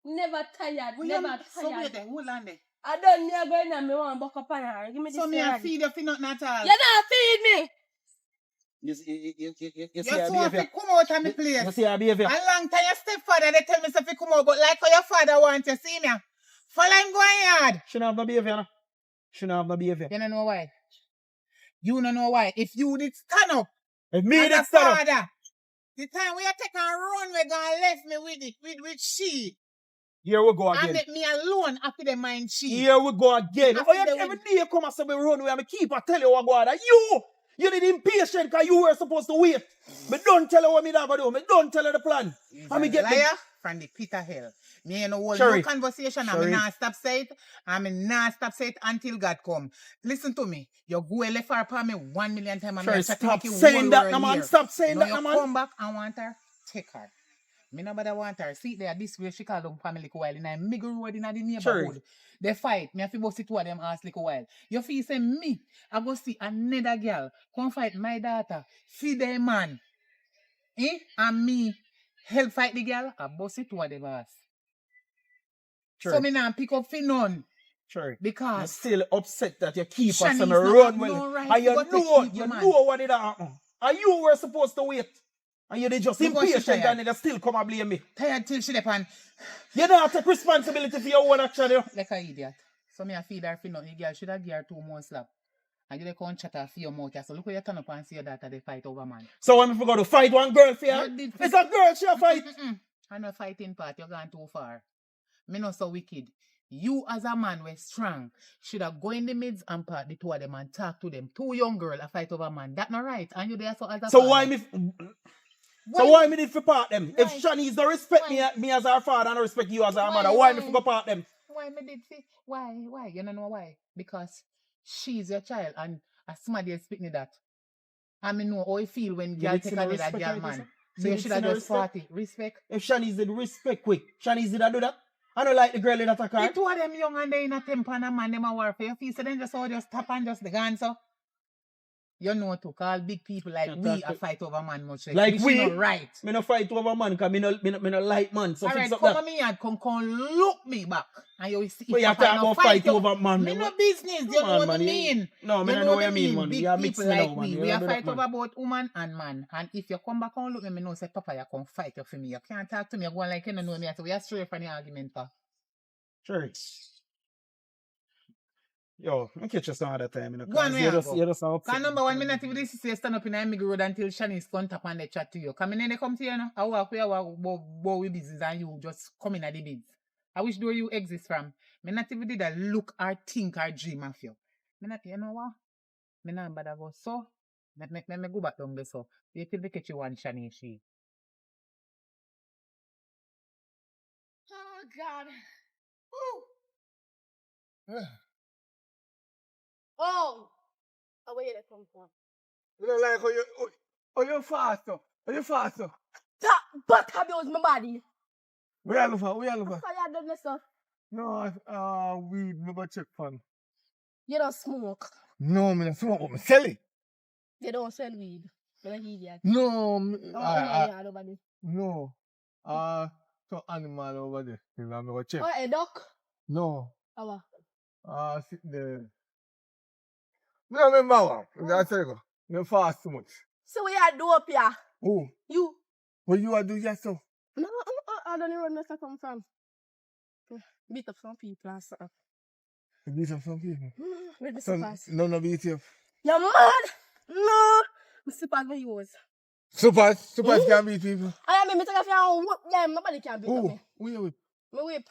Never tired. Never So wait tired. there. Hold on there. I don't need to go in and me want to buck up on her. Give me this So me a hand. feed you for nothing at all. You don't feed me. you see You her so have to behavior. come out of my place. You see her behavior. A long time your stepfather they tell me if you come out, but like how your father wants you, see me. Follow him going yard. Shouldn't have no behavior, no. Shouldn't have no behavior. You don't know why. You don't know why. If you did stand up, If me as did a stand up. father, the time we are taking a run, we're gonna left me with it, with she. Here we go And again. make me alone after the mind she. Here we go again. After Oh, you, the every win. day you come and say me run away and me keep I tell you what go on. And you did impatient because you were supposed to wait. Me don't tell you what me not gonna do. Me don't tell you the plan. He's And me a get the liar from the pit of hell. Me ain't no hold Sherry. no conversation and me Sherry. not stop say it. And me not stop say it until God come. Listen to me. You go left her upon me 1 million times. Sherry, stop saying that, no man. Stop saying that, You no man. come back and want her, take her. Me nobody want her. See there, this way she call them family while in a middle road in the neighborhood. Sherry. They fight. Me have to go see two of them ask little while. You feel say me, I go see another girl come fight my daughter. Feed them man. And me help fight the girl. I go see two of them ask. Sure. So me not pick up for none. Sure. I'm Because still upset that you keep us Shanice on not run have well. no right And to go take people, you man. know what did happen. And you were supposed to wait. And you did just Because she impatient tired. and you still come and blame me. tired till she depend You don't take responsibility for your own action. You. like an idiot. So me a feed her for nothing. The girl should have give her 2 more slap. And you dey come chat her for your mouth. So look how you turn up and see your daughter they fight over man. So when we forgot to fight one girl for you, You did it's a girl she a fight. I'm not fighting part. You're going too far. Me not so wicked. You as a man were strong. Should have go in the midst and part the two of them and talk to them. 2 young girls a fight over man. That not right. And you there so as a So father. why me? So why me did for part them? If Shanice don't respect me as her father and don't respect you as her mother, why me for go part them? Why me did see? Why? You don't know why? Because she's your child and a somebody is speaking that. I mean know how you feel when You girl did take see no another respect girl like man. this, So You you did should see have no just respect? party. Respect. If Shanice did respect quick, Shanice did I do that? I don't like the girl in attack her. The two of them young and they in a temper and a man them a war for your feel so then just all just tap and just the gun so. You know to call big people like Can't we talk a to- fight over man much Like which we? is not right. Me no fight over man because me no like man. So Alright, fix up come that. on me and come look me back. And you will see But you if talk I no about fight you. over man. Me no business, you know what I mean. No, me You no know what what I you mean, man. Big You are people mixing me like now, man. we. You We don't are do that, fight man. over both woman and man. And if you come back and look at me, know say Papa, you come fight you for me. You can't talk to me. You go on like you don't know me. So we are straight from the argument, pa. Sure. Yo, I'll catch you some other time. You know, Go on, 'cause we you are just, go. you just upset Cause me. number one, me not even this is stand up in a middle road until Shanice come tap and they chat to you. Come in and they come to you, no? I walk where I walk with business and you just come in at the bids. I wish door you exist from. Me not even did a look or think or dream of you. Me not, you know what? Me not bother go so. Me go back down there so. You till we catch you one Shanice she. Oh, God. Oh. Oh, where you come from? You don't like how you fast, though. How you fast, though. That butt abuse my body. Where you look for? So you done this stuff. No, weed, me go check fun. You don't smoke. No, me not smoke, but me sell it. You don't sell weed. You're an idiot. No, Yeah, nobody. no. Some animal over there. You know, me go check. Oh, a duck? No. Oh, Sit there. Me don't remember one. I tell you, me fast too much. so we are do up here. Who? You. What you are do yourself? No, I don't know where I come from. Beat up some people and stuff. You beat up some people. Where the Some, slippers? no beat you. You're mad? No. My slippers my yours. Supers can beat people. I mean, me take a few and whip them. Nobody can beat up Who? me. Who you with? Me whip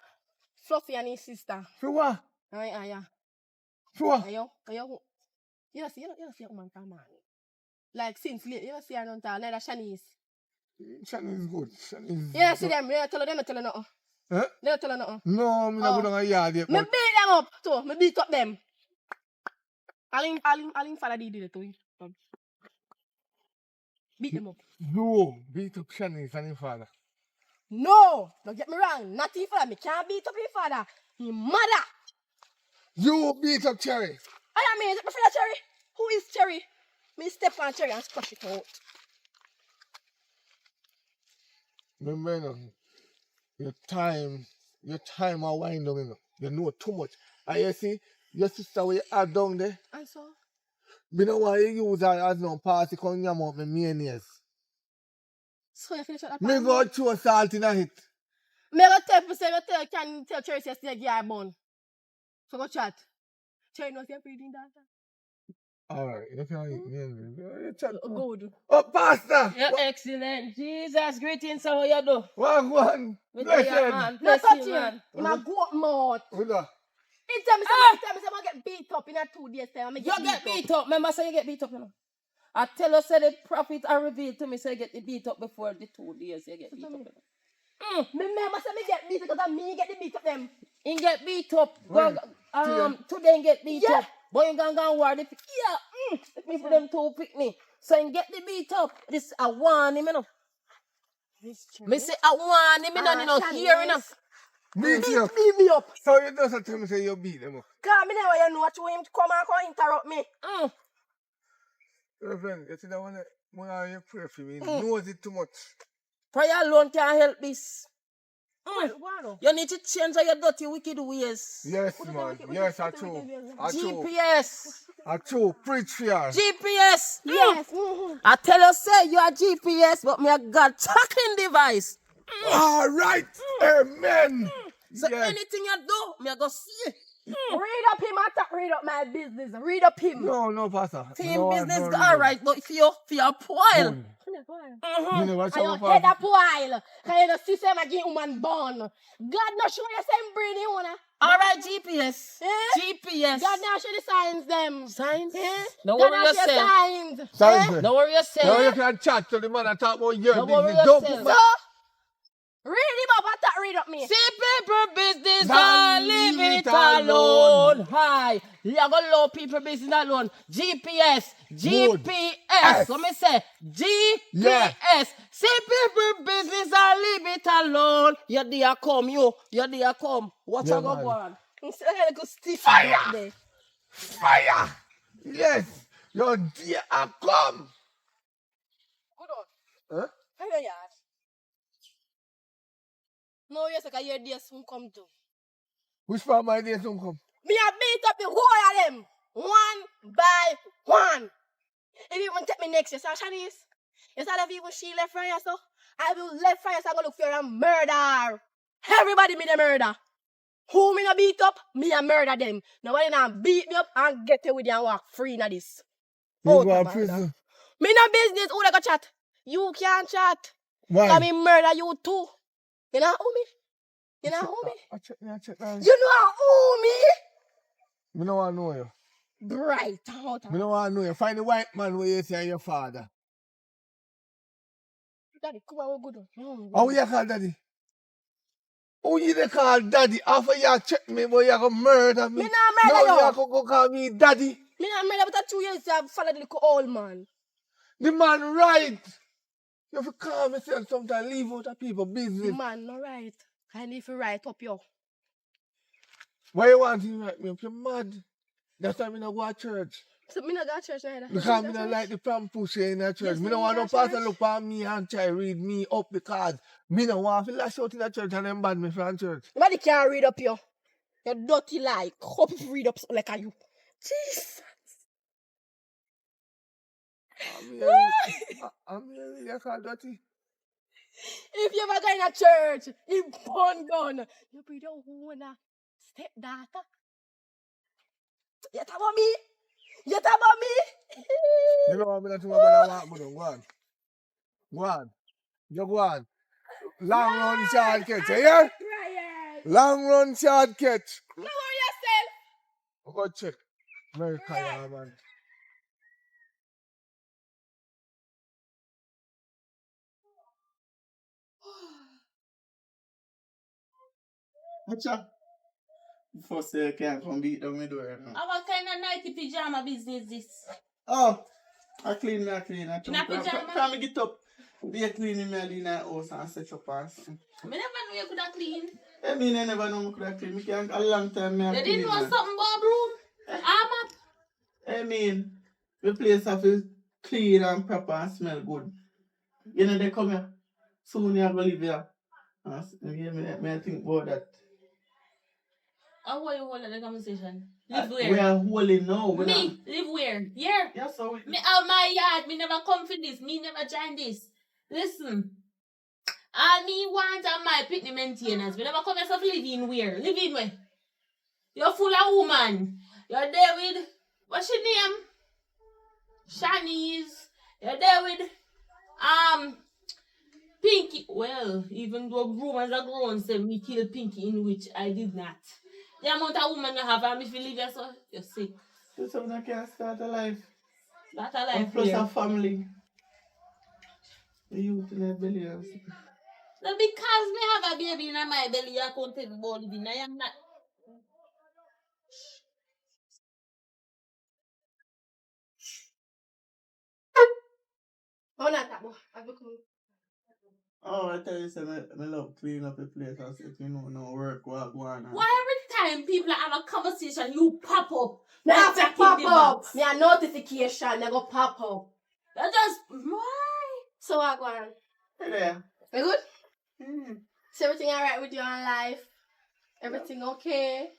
Fluffy and his sister. For what? Yeah. For what? Ayo. You don't see a woman from man. Like since late, you don't see her none time. Neither Shanice. Shanice is good. Shanice. You don't see them. You don't tell her nothing. Huh? They don't tell her nothing. No, me not go down a yard yet. Me But beat them up too. Me beat up them. Alin father did it to you. Beat them up. no, beat up Shanice and his father. No, don't get me wrong. Not his father. Me can't beat up his father. His mother. You beat up Cherry. I mean, is it my friend Cherry? Who is Cherry? Me step on Cherry and squash it out. Remember, your time are winding down, you know too much. And you see, your sister where you are down there, And so? me no want you use her as no party come yam up my mayonnaise. So you finish that Me part? go throw salt in a hit. Me go tell you say can tell Cherry say still get her bun. So go chat. Cherry knows you're feeding that. Alright, you can eat me. Good. Oh, Pastor! You're excellent. Jesus, greetings. How you do? One. With Blessed. your man. No Bless touch you, him. man. He might go up mouth. Hold on. He tell me say I get beat up in a 2 days time. You get beat up. Remember, say you get beat up, you know. I tell you, say the prophet are revealed to me, say you get the beat up before the 2 days you get beat up. Remember say me get beat because me get the beat up them. He get beat up. When? Today he get beat Yeah. up. But you go war the me for them two pick me. So he get the beat up. This I warn him, you know. Me say I warn him, you know, you know, hear you know. Beat you up. Beat me up. So you just tell me say you beat them up. Cause me never you know what him come and come interrupt me. Reverend, you see that one when you pray for me, knows it too much. Prayer alone can't help this. What? You need to change your dirty wicked ways. Yes, man. Yes, I true. I true. GPS. I true. Preach for you. GPS. Yes. I tell you, say you are GPS, but me a God tracking device. All right. Amen. So Yes. anything you do, me a go see. Read up him and read up my business. Read up him. No, Pastor. Team No, business, no, all right, but for your while. You never And saw your head up while. Cause you don't see some again woman born. God not show you same brain you wanna. All right, GPS. Eh? GPS. God now show the signs them. Signs? Eh? Don't God worry now show yourself. signs. Sorry. Don't worry Now yourself. you can chat to the man and talk about your Don't worry business. Don't yourself. put So read him up and read up me. See people business, Now leave leave it it alone. alone. Hi. You are going to leave people business alone. GPS. Good. GPS. Yes. Let me say GPS. Yeah. See people business, leave it alone. You there come, you there come. What Yeah, you go man. on? Instead of go stiff Fire! up there. Fire. Yes. Your dear come. Good on. Huh? How you yard? No, yes, I can hear this soon come to. Which part of my days don't come? Me a beat up the whole of them. One by one. If you even take me next year, so Shanice, instead of even she left fire, so I will left fire, so I'm gonna look for a murder. Everybody me the murder. Who me no beat up, me a murder them. Nobody now beat me up and get away with you and walk free in this. You Out go of to my prison. murder. Me no business, who they go chat? You can't chat. Why? Cause me murder you too. You know who me? You know who me? I check now. You know who me? Me no want to know you. Bright out. Me no want to know you. Find the white man where you say your father. Daddy, come on, we're good. How you call daddy? Who you dey call daddy? After you check me, boy, you go murder me. Me not murder Now you. you go call me daddy. Me not murder, but 2 years I've followed the little old man. The man right. You have to calm yourself sometimes. Leave out of people The business. man not right. I need to write up you. Why you want to write me up? You're mad. That's why I don't go to church. So me not go to church neither. Because I don't like the pram pusher in the church. Yes, Me me don't want no go to pastor church. look at me and try read me up because me don't want to lash out in the church and then ban me from church. Nobody can read up you. You dirty lie. Hope you read up like you. Jesus. I'm really you call dirty. If you ever go in a church, you born gun. You be the own stepdaughter. You talk about me? You talk about me? You know what I mean? That's what I want, but don't go on. Go on. You go on. Long run, short catch. You hear? Long run, short catch. No worry yourself. Go check. America, yeah, man. Acha. Before say you can't come beat down my door. No. What kind of nighty pajama business this? Oh, I clean. I In a pyjama? Can me get up? Be a cleaning me in the house and set up and I never knew you could have clean. I mean, I never know me could have clean. Me can't a long time me a You clean. didn't know man. something about room? I mean, the place have to clean and proper and smell good. You know they come here. Soon you have to live here. Me I think about that. How are you holding the conversation? Live We where? are holy now. We Me? Live where? Here? Yes, so we. Me out my yard. Me never come for this. Me never join this. Listen. All me want are my pitney maintenance. Me never come here to live in where? Live in where? You're full of woman. You're there with, what's your name? Shanice. You're there with, Pinky. Well, even though rumors are grown, say me kill Pinky, in which I did not. The amount of women I have, and if you live here, so you're sick. So someone can start a life. Not a And life plus here. a family. The youth in their belly or something. No, because me have a baby in my belly, I can't take the ball in. I am not. Oh, not that boy. I've become. Oh, I tell you, say, me love clean up the place and if you know no work, what go on. Why every time people have a conversation, you pop up? Me like have to Jack in pop the up. box? Me a notification. Me go pop up. You just, why? So what go on? Hey there. You good? Mm. Is everything alright with you in life? Everything okay?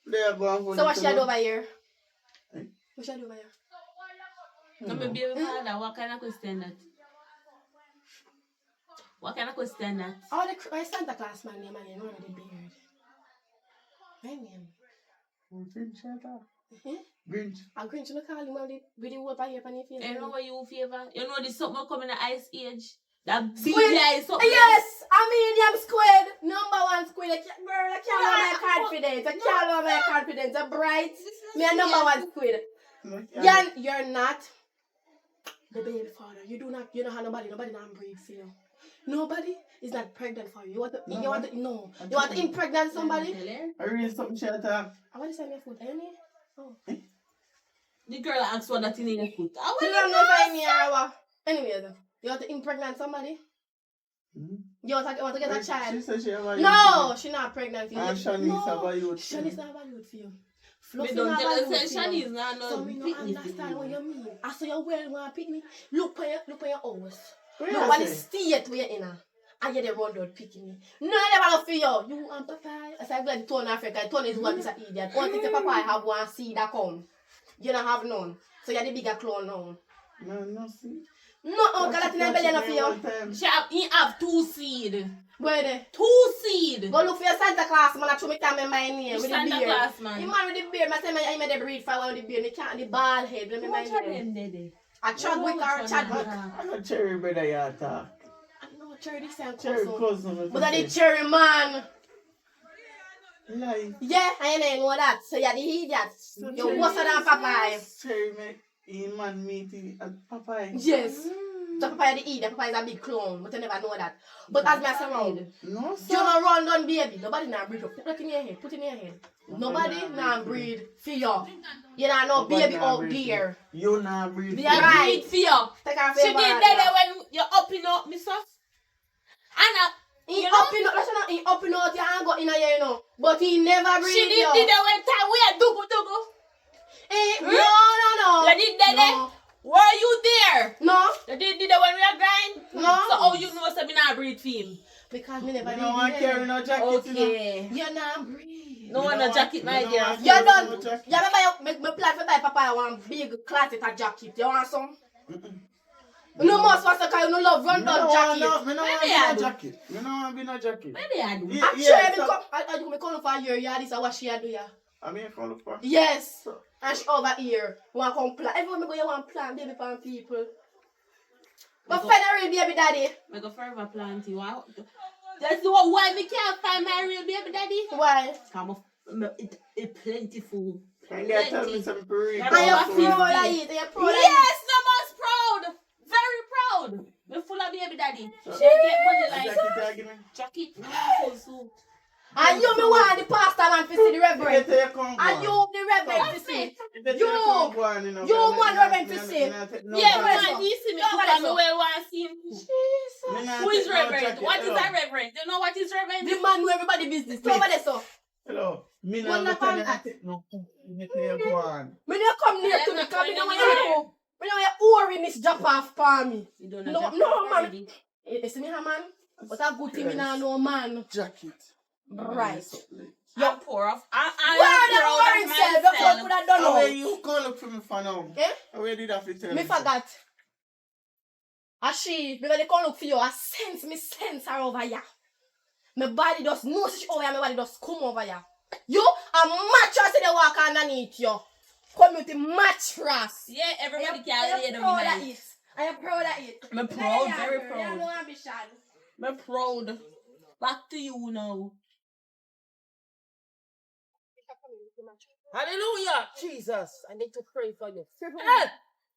There go on. So what should I do over here? Eh? What should I do over here? No, my baby father, what kind of question that? What kind of question that? Oh, the Santa Claus man name again. One of the beard. My name. Grinch, shut up. Eh? Grinch. I'm going to call him with the whoop here on your face. You know what you favor? You know this something coming in the ice age? That Squid? BBI is something. Yes, I mean, I'm squid. Number one squid. Girl, I can't love my confidence. I can't love my confidence. I'm bright. Me a number one squid. You're not the baby father. You don't have nobody not breed for you. Nobody is not pregnant for you. You want to impregnate somebody? I read something shut up. I want to send me food. Are you need? Oh. The girl asked what that in your foot. I You don't know if I need or what. Anyway, though, you want to impregnate somebody? Hmm? You want to get a She child? said she have a No, she's not pregnant for you. And Shanice have a youth. Shanice not valued for you. Me Fluffy don't not tell valued her for say you. Shanice not no So me no picnic understand what for you. you mean. I saw you well want pick me. Look for your house. What No you one say? is state where you in. And you the run down picking me. No, I never love for you. You and Papa. I said, I'm glad to turn Africa. Turn is what is an idiot. One thing Papa I have one seed that come. You don't have none. So you're the bigger clone now. No, see. No, uncle, that's in the belly enough for you. He have 2 seed. Where they? 2 seed. Go look for your Santa Claus man. I show me time in my name with the Santa beard. Claus man. You man with the beard. I say I made the breed for one with the beard. Me can't the bald head. Let me Watch my out name. them there. A Chadwick or a Chadwick. I'm a cherry brother you talk. No, Cherry this time Cherry cousin. cousin. But I the Cherry man. Lie. Yeah, I ain't know that. So you're the idiot. You're worse than Popeye. Cherry make him man meeting at Popeye. Yes. So Popeye the idiot. Popeye is a big clown. But you never know that. But as me I surround. No, You sir. don't run down baby. Nobody now breed. Put that in your head. Put it in your head. Nobody now breed for you. You know no Nobody baby nah out breed there. You not breathe. They are Right. breed for you. Take off She your did band, that man. when you're up in up, Mister. Anna, He you up in that's not he up in out your hand got in a year, you know. But he never breed she you. did that when time we are dugu. No. You did that No. Were you there? No. You did that when we are grind? No. So how you know say me not breed for him? Because me never You did don't want to carry no jacket. Okay. You're not breed. No one a jacket, my girl. You done. You remember me plan for buy Papa one big classic jacket. You want some? No more so because you no love run down jacket. Me no want Maybe to I be do. no jacket. Me no want to be no jacket. Maybe I do. Yeah, Actually, yeah, I come for a year. Yeah, this is what she do. Yeah. I mean, call up for. Yes. And she over here want come plan. Everyone me go you want plan baby for people. But find a real baby daddy. I go forever plant you. That's the one why we can't find my real baby daddy. Why? It's plentiful. Can you tell me some breed? Are you proud of it? Are you proud of it? Yes, the most proud. Very proud. We're full of baby daddy. She get money like jacket. And you me want the pastor man to see the reverend. Get your Congo. And you the reverend to see. You man reverend to see. Yeah, man, you see me cook and me well want to see him. Who is reverend? What is a reverend? You know what is reverend? The man who everybody business. Come over there, so. Hello. Me What not the tell you fuck? nothing. No. Me tell you go on. Me don't come near to me because me don't want you. Me don't want you in this drop off for me. You don't No, no, man. You see me, man? But a good thing me not know, man. Jacket. Right. You're poor off. Where the worry self? That's what could have done How now. are you go look for me for now? Eh? Where did I fit tell Me forgot. As she, because they come look for you, I sense her over here. My body just knows she over here, my body just come over here. You, a mattress they walk underneath you. Come with the mattress. Yeah, everybody I can lay am down proud in of it. I am proud of it. I'm proud, Yeah, very girl, proud. You have no ambition. I'm proud. Back to you now. Hallelujah. Jesus, I need to pray for you. Hey,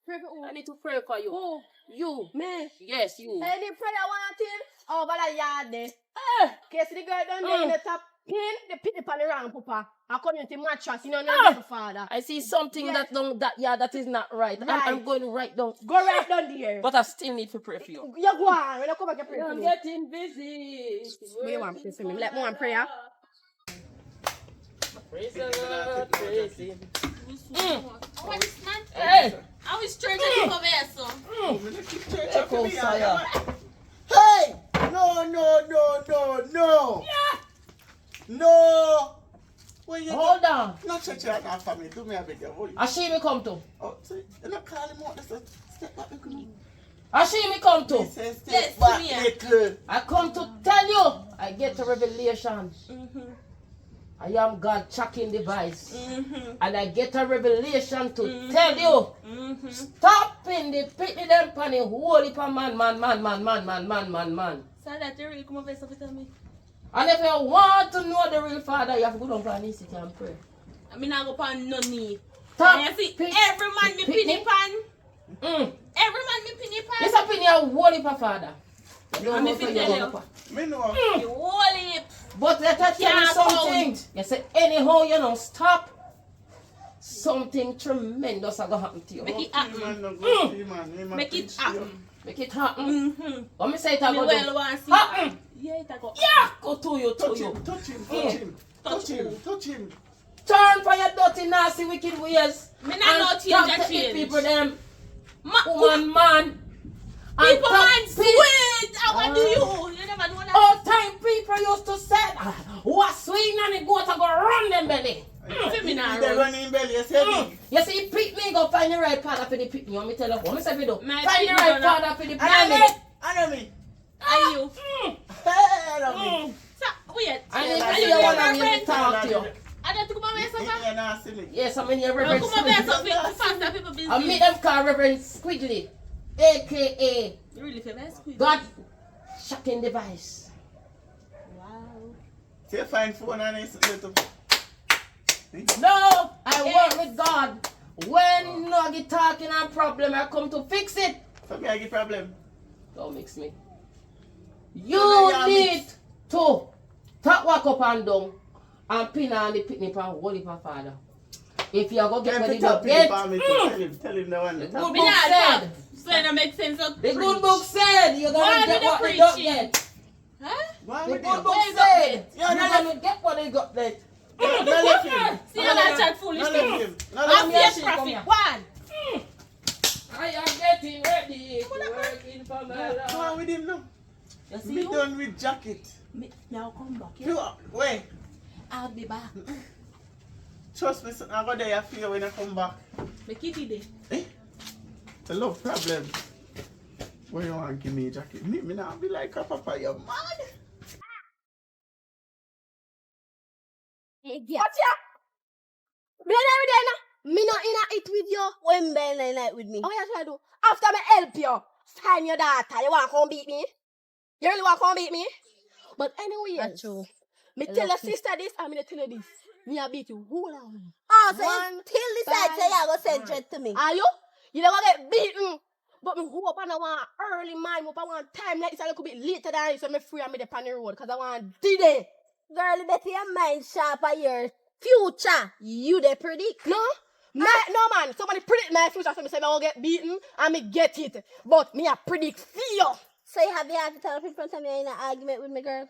Pray for who? I need to pray for you. Who? You. Me. Yes, you. Any prayer wanting? Over the yard there. Eh, Case the girl done there in the top pin, the pit upon the round, papa. A community mattress, you know, Ah. no father. I see something Yes. that is not right. Right. I'm going to write down. Go right down there. But I still need to pray for you. You go on, when you come back, you pray for I'm me. getting busy. What you want to pray for me? Let me want prayer. Praise the Lord, praise Him. What is man? Hey, I was straight to over here, so. echo fire. Hey! No. No. When you Hold on. no church right now for me. Do me a big boy. Ashimi come to. Oh, see, you not call him out. That's a step back. Ashimi come to. He says Yes, step back, to me, little. I come to tell you. I get a revelation. I am God tracking device. And I get a revelation to tell you. Stop in the pity them panny holy pa man. So that you really come over here so tell me. And if you want to know the real father, you have to go down to the city and pray. I mean, I go pan no knee. Stop. And you see, Pick- every man me pick pinny me. pan. Mm. Every man me pinny pan. This up in your holy pa father. You don't I'm know if for you your tell holy pa. Me know. You holy. But let us tell you Can't something. count. You say anyhow you don't stop. Something tremendous is going to happen to you. Make it Man, happen. no go see, man. Me Make it preach to happen. you. Make it happen. Let me say it Me again. well want to see. Happen. Yeah, it a go. Yeah. Go to you, to Touch you. him, touch him, Mm. touch him, Touch touch him, who? touch him. Turn for your dirty, nasty, wicked ways. Me not And know change stop and taking change. people them. Ma- Woman, man. And People stop man sweet. How do you? You never know that. All time people used to say, what's sweet and the goat are going to run them belly. Me not They run. run in belly, you say big. You see, pick me, go find the right father for the pick me. Want me tell you what me say we do? My Find pick the me right gonna- father for the Enemy. Are you? Enemy. So, wait. I need Yeah, to Are see you you your when I'm girlfriend? talk to you. I don't come over here so far. You not see me. Yes, I'm in your Come Reverend over here so Squidly. fast people business. I meet them call Reverend Squidly, a.k.a. You really famous squid. God shocking device. Wow. Say find phone and it's little. No, I work with God. When no get talking and problem, I come to fix it. For me, I get problem. Don't mix me. So You now you need to talk walk up and down and pin on the picnic and hold it for father. If you are going to get Get ready the to top get, for me to tell him the one. the The good top. Me book not said, talk. So it don't make sense. So the good book said, you're Why going to me get the what they got preaching? get. Huh? Why The with good him? book Where you got said, Yeah, you're no, going to get what they got get. No let him. See how that chat foolish No thing. let him. No I'm let him. here, fake come here. prophet. One. I am getting ready to work in for my Go on Lord. with him now. You see Me you? done with jacket. Now come back. Yeah? You wait. I'll be back. Trust me, son, I go there for you when I come back. Make it today. Eh? It's a love problem. Why you want to give me a jacket? Me now be like a papa, you mad? Watch ya! Me every day now. Me not in a it with you. When Ben night with me. Oh, you try to do? After me help you. Find your daughter. You want to come beat me? You really want to come beat me? But anyway, That's true. me I tell your love you. sister this, I'm going to tell you this. Me a beat you. Hold on. Oh, so One you still decide by say you go send one. threat to me? Are you? You never get beaten. But me hope I don't want early man. Hope I want time like this. I could be later than this. So me free and me the on the road. Because I want did it. Girl, you better your mind sharp of your future. You they predict. No? No man. Somebody predict my future. So me say I won't get beaten. And me get it. But me a predict fear. So you have the heart to tell people in front of me you're in an argument with me, girl?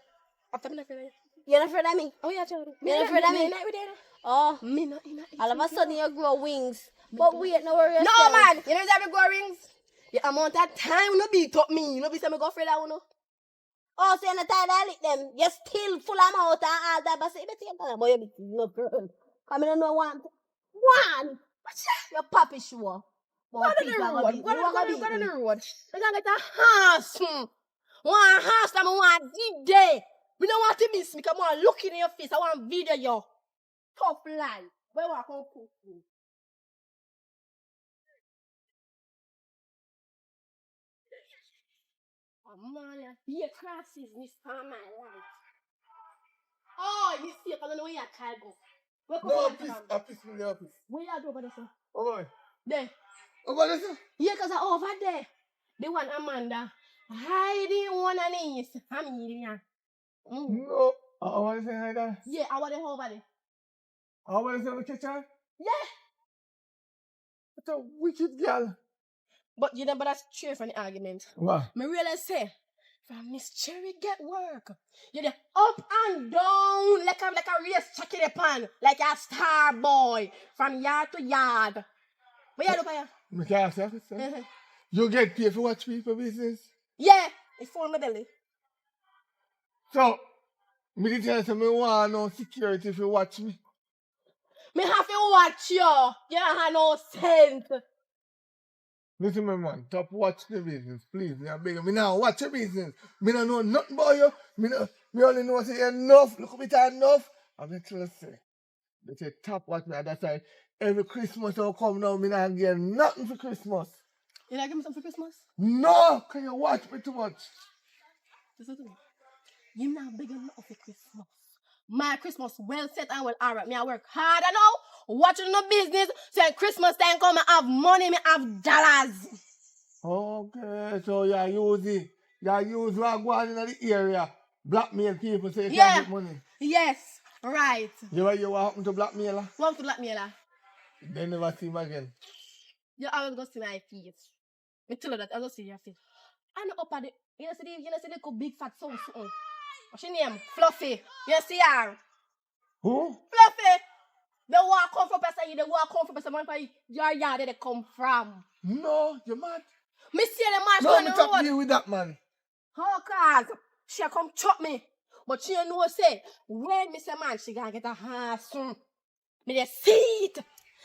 After me not afraid of you. You're not afraid of me? Oh yeah, child. You're not afraid of me? Me not with you. Oh, Me not in all of a sudden you grow wings. But wait, no worry No yourself. man. You know every go rings. The amount of time no beat up me. No be say me go afraid of you no. Oh, so you're not tired of lick them? You're still full of mouth and all that, but say, you better get down, boy, you better no girl. Come in and know one. Your papi sure. Go on the road. Go on the road. I gotta get a horse. One horse that I want deep day. We don't want to miss me. Come on, look in your face. I want video you. Tough life. Where I come cook you? Oh man, here crosses this time my life. Oh, you see, I don't know where your child go. Where come No, your office, child? office, in the office. Where you go over there, sir? Oh, boy. There. Oh, boy, listen. Yeah, because over there, the one Amanda hiding one of these. I'm here. No. I want to say hi there. Yeah, I want to over there. I want to say the kitchen. Yeah. What a wicked girl. But you know, but that's true for the argument. What? Me really say, from Miss Cherry get work. You're the up and down like a race chuck in the pan, like a star boy from yard to yard. Where you look at Me can ask you, you? you get paid for watch people business. Yeah, it's full my belly. So, me did tell you me want no security if you watch me. Me have to watch you. You don't have no sense. Listen, my man, stop watch the business, please. Me I beg you. Me now watch the business. Me don't know nothing about you. Me only know say enough. Look at me time enough. I'm going to say. They say top watch me at that time. Every Christmas will come now. Me not get nothing for Christmas. You not give me something for Christmas? No, can you watch me too much? Listen to me. You not big enough for Christmas. My Christmas well set and well alright. Me I work hard I know. Watching no business. Say Christmas time come, I have money, me have dollars. Okay, so you use what go on in the area. Blackmail people so you Yeah. can get money. Yes, right. You what happen to blackmailer? Want to blackmailer? They never see him again. You always go see my face. Me tell you that I go see your face. I know up at the you know see the big fat son something. What's your name? Fluffy. You see her? Who? Fluffy. They walk come from person, they walk come from person where your yard they come from. No, you mad? Me see the man No, on me the talk road. deal with that man. Oh, cause she come chop me. But she know say, when me say man, she gonna get a house. Me dey see it.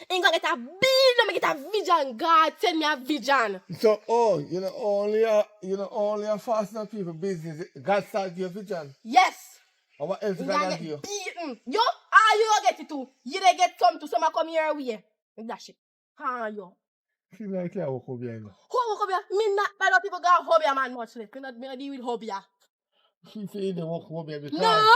Ain't gonna get a bill, me get a vision. God send me a vision. So, you know only a fastener people business. God start your vision. Yes. Or what else You can gonna I get give you? beaten. You? Ah, you gonna get it too. You dey get some to some come your way. That shit. Ah, you. She like you walk over here. Who come here? Me not by the people got hobby man much less. Me not deal with hobby. She say you walk over here because No.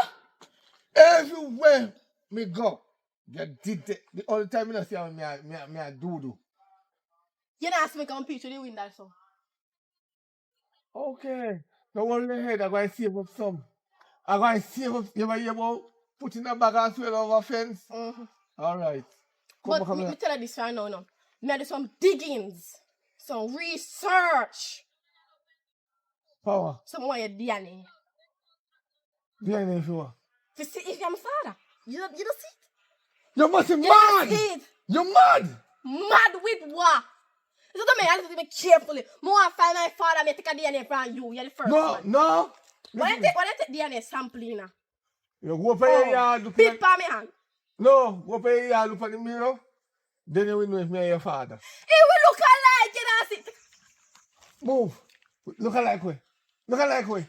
everywhere me go, you did the only time me see how me I do. You not ask me come pitch with the window so. Okay. Don't worry your head, I'm going to save up some. I'm going to save up, you hear about putting a bag and swell over fence? All right. But me tell you this right now. Me do some diggings, some research. Power. Some more your DNA. DNA if you want. To see if I'm father. You don't see it? You must be You mad! don't see it? You're mad! Mad with what? Listen to me, I listen to me carefully. Me want to find my father, me take a DNA from you. You're the first one. No. When I take DNA sample, you know. You go for your yard, look Big palm me hand. No, go for your yard, look at the mirror. Then you will know if me your father. He will look alike, you know. See. Move. Look alike way. Look alike way.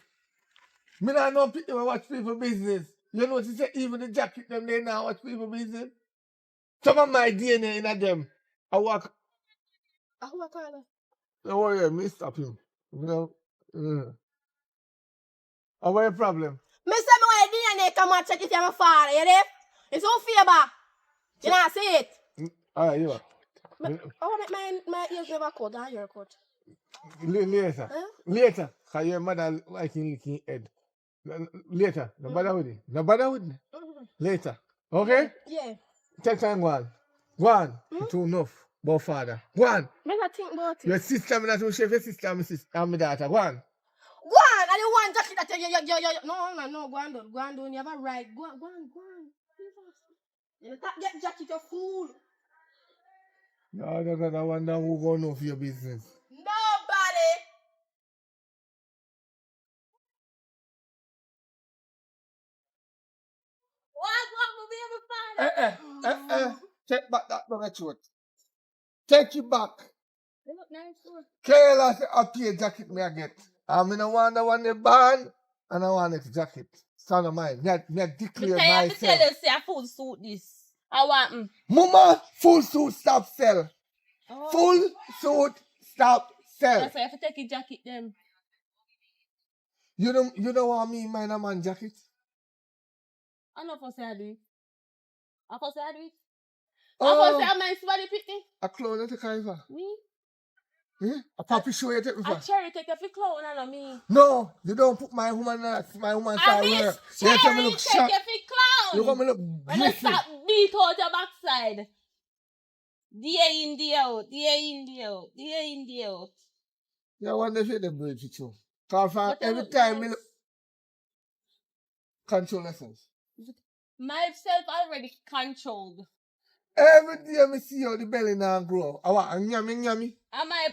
Me not know people watch people business. You know, she say even the jacket them they now watch people business. Some of my DNA in them. I walk. Who I call her? Don't worry, me stop him. No. What your problem? Me say me want DNA come and check if you're my father, you there? It's all favor. You know, see it. Alright, you are. Oh, my ears never cut, and your cut. Later. Huh? Later. Because your mother liking head. Later. No bother with it. No bother with it. Later. Okay? Yeah. Take time, go on. Go on. Too enough. About father. Go on. Me not think about it. Your sister, me not too chef. Your sister, and my daughter. Go on. Go on, I don't want jacket that you. No, go on, don't. You have a right. Go on. You can't get jacket, you fool. No, I wonder who gonna know for your business. Nobody. What will be able to find? Take back that dog throat. Take it back. They look nice too. Kayla say up here jacket me I get. I'm in a wonder one the band and I want it jacket. Son of mine. Me I declare Me myself. tell you, say a full suit this. I want Mama, full suit stop sell. Oh. Full suit stop sell. That's why I have to take a jacket then. You know what I mean, man, a man jacket? I know for say I do it. I for say I do it. I was say my somebody picnic. A clown at the carnival. Me? Yeah? A puppy show you take me A for. cherry take a fi clown and me. No, you don't put my woman I side mean where. cherry You me look take sharp. a fi clown. You come me look When you glitzy. stop beat out your backside. Day in, day out. Day in, day out. Day in, day out. You wonder if you breed for you. Cause for But you every look time me nice. look control lessons. Myself already controlled. Every day me see how the belly now grow. I want a nyami. Am I?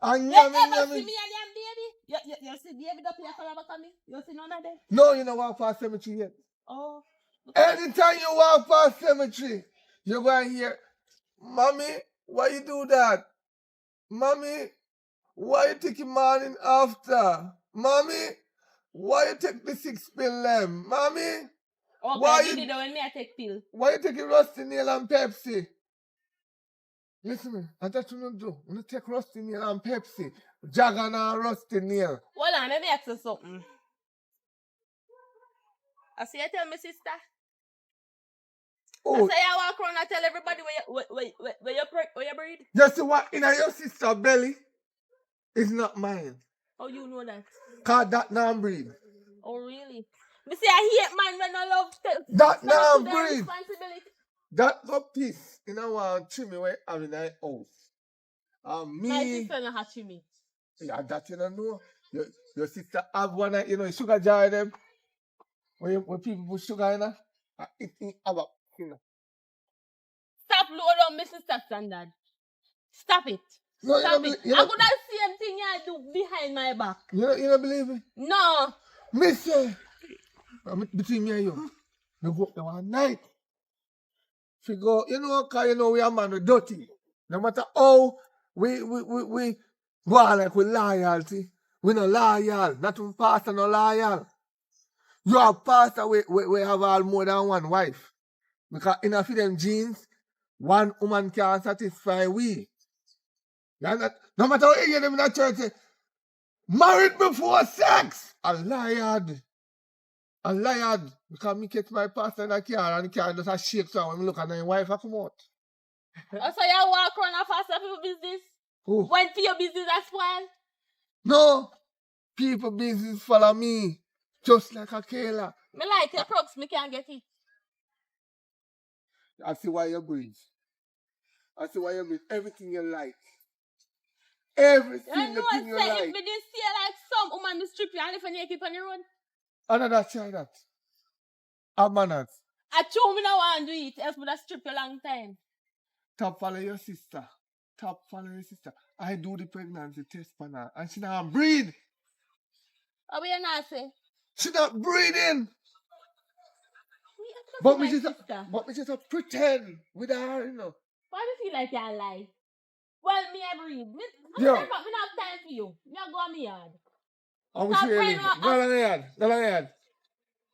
A You ever see nyami. me and them baby? You see baby up here follow back on me? You see none of them? No, you know walk past cemetery yet. Oh. Anytime you walk past cemetery, you're going to hear, Mommy, why you do that? Mommy, why you take your morning after? Mommy, why you take the 6 pill them? Mommy, Okay, why you did it when me I take pill. why you take your rusty nail and Pepsi? Listen me, I just want to do. I'm going to take rusty nail and Pepsi. Jagger and rusty nail. Hold on, let me ask you something. I see you tell my sister. Oh, I say you walk around and tell everybody where you breed. you see what in your sister's belly is not mine. How you know that? Cause that now breed. Oh really? Me say I hate man when I love That now to their breed. responsibility. That got peace in our chimney where I'm in that house. My Me, sister no hatch me. yeah, that you don't know. Your sister have one, you know, sugar jar in them. When people put sugar in her, it have a, you know. Stop load on my sister standard. Stop it. No, Stop it. you I don't, could have same thing you do behind my back. you don't believe me? No. Me say, between me and you, we go up there one night. We go, you know, cause you know we are man with dirty. No matter how we go on like with loyalty, we no loyal. Not even pastor no loyal. You have pastor we have all more than one wife. Because in a few them genes, one woman can't satisfy we. You not, no matter how you hear them in the church say, married before sex. A liar. A liar. Because me catch my pastor in the car and the car just a shake so when me look at my wife I come out. So you walk around and fast up your business? Who? When for your business as well? No. People business follow me. Just like a Kayla. Me like your crooks, me can't get it. I see why you breathe. I see why you breathe. Everything you like. Every You single know thing you say like. if me did see like some woman to strip you and if you naked on your own. Another try that. Have manners. I told me now want to do it, else would have strip you a long time. Top follow your sister. Top follow your sister. I do the pregnancy test for her. And she not breathe. How will you not say? She not breathing. But But me just pretend with her, you know. why do you feel like you lie? Well, me I breathe. Me Yo. not have time for you. Me I go on me yard. I wish Stop you praying live. on- Go on the yard. Go on the yard.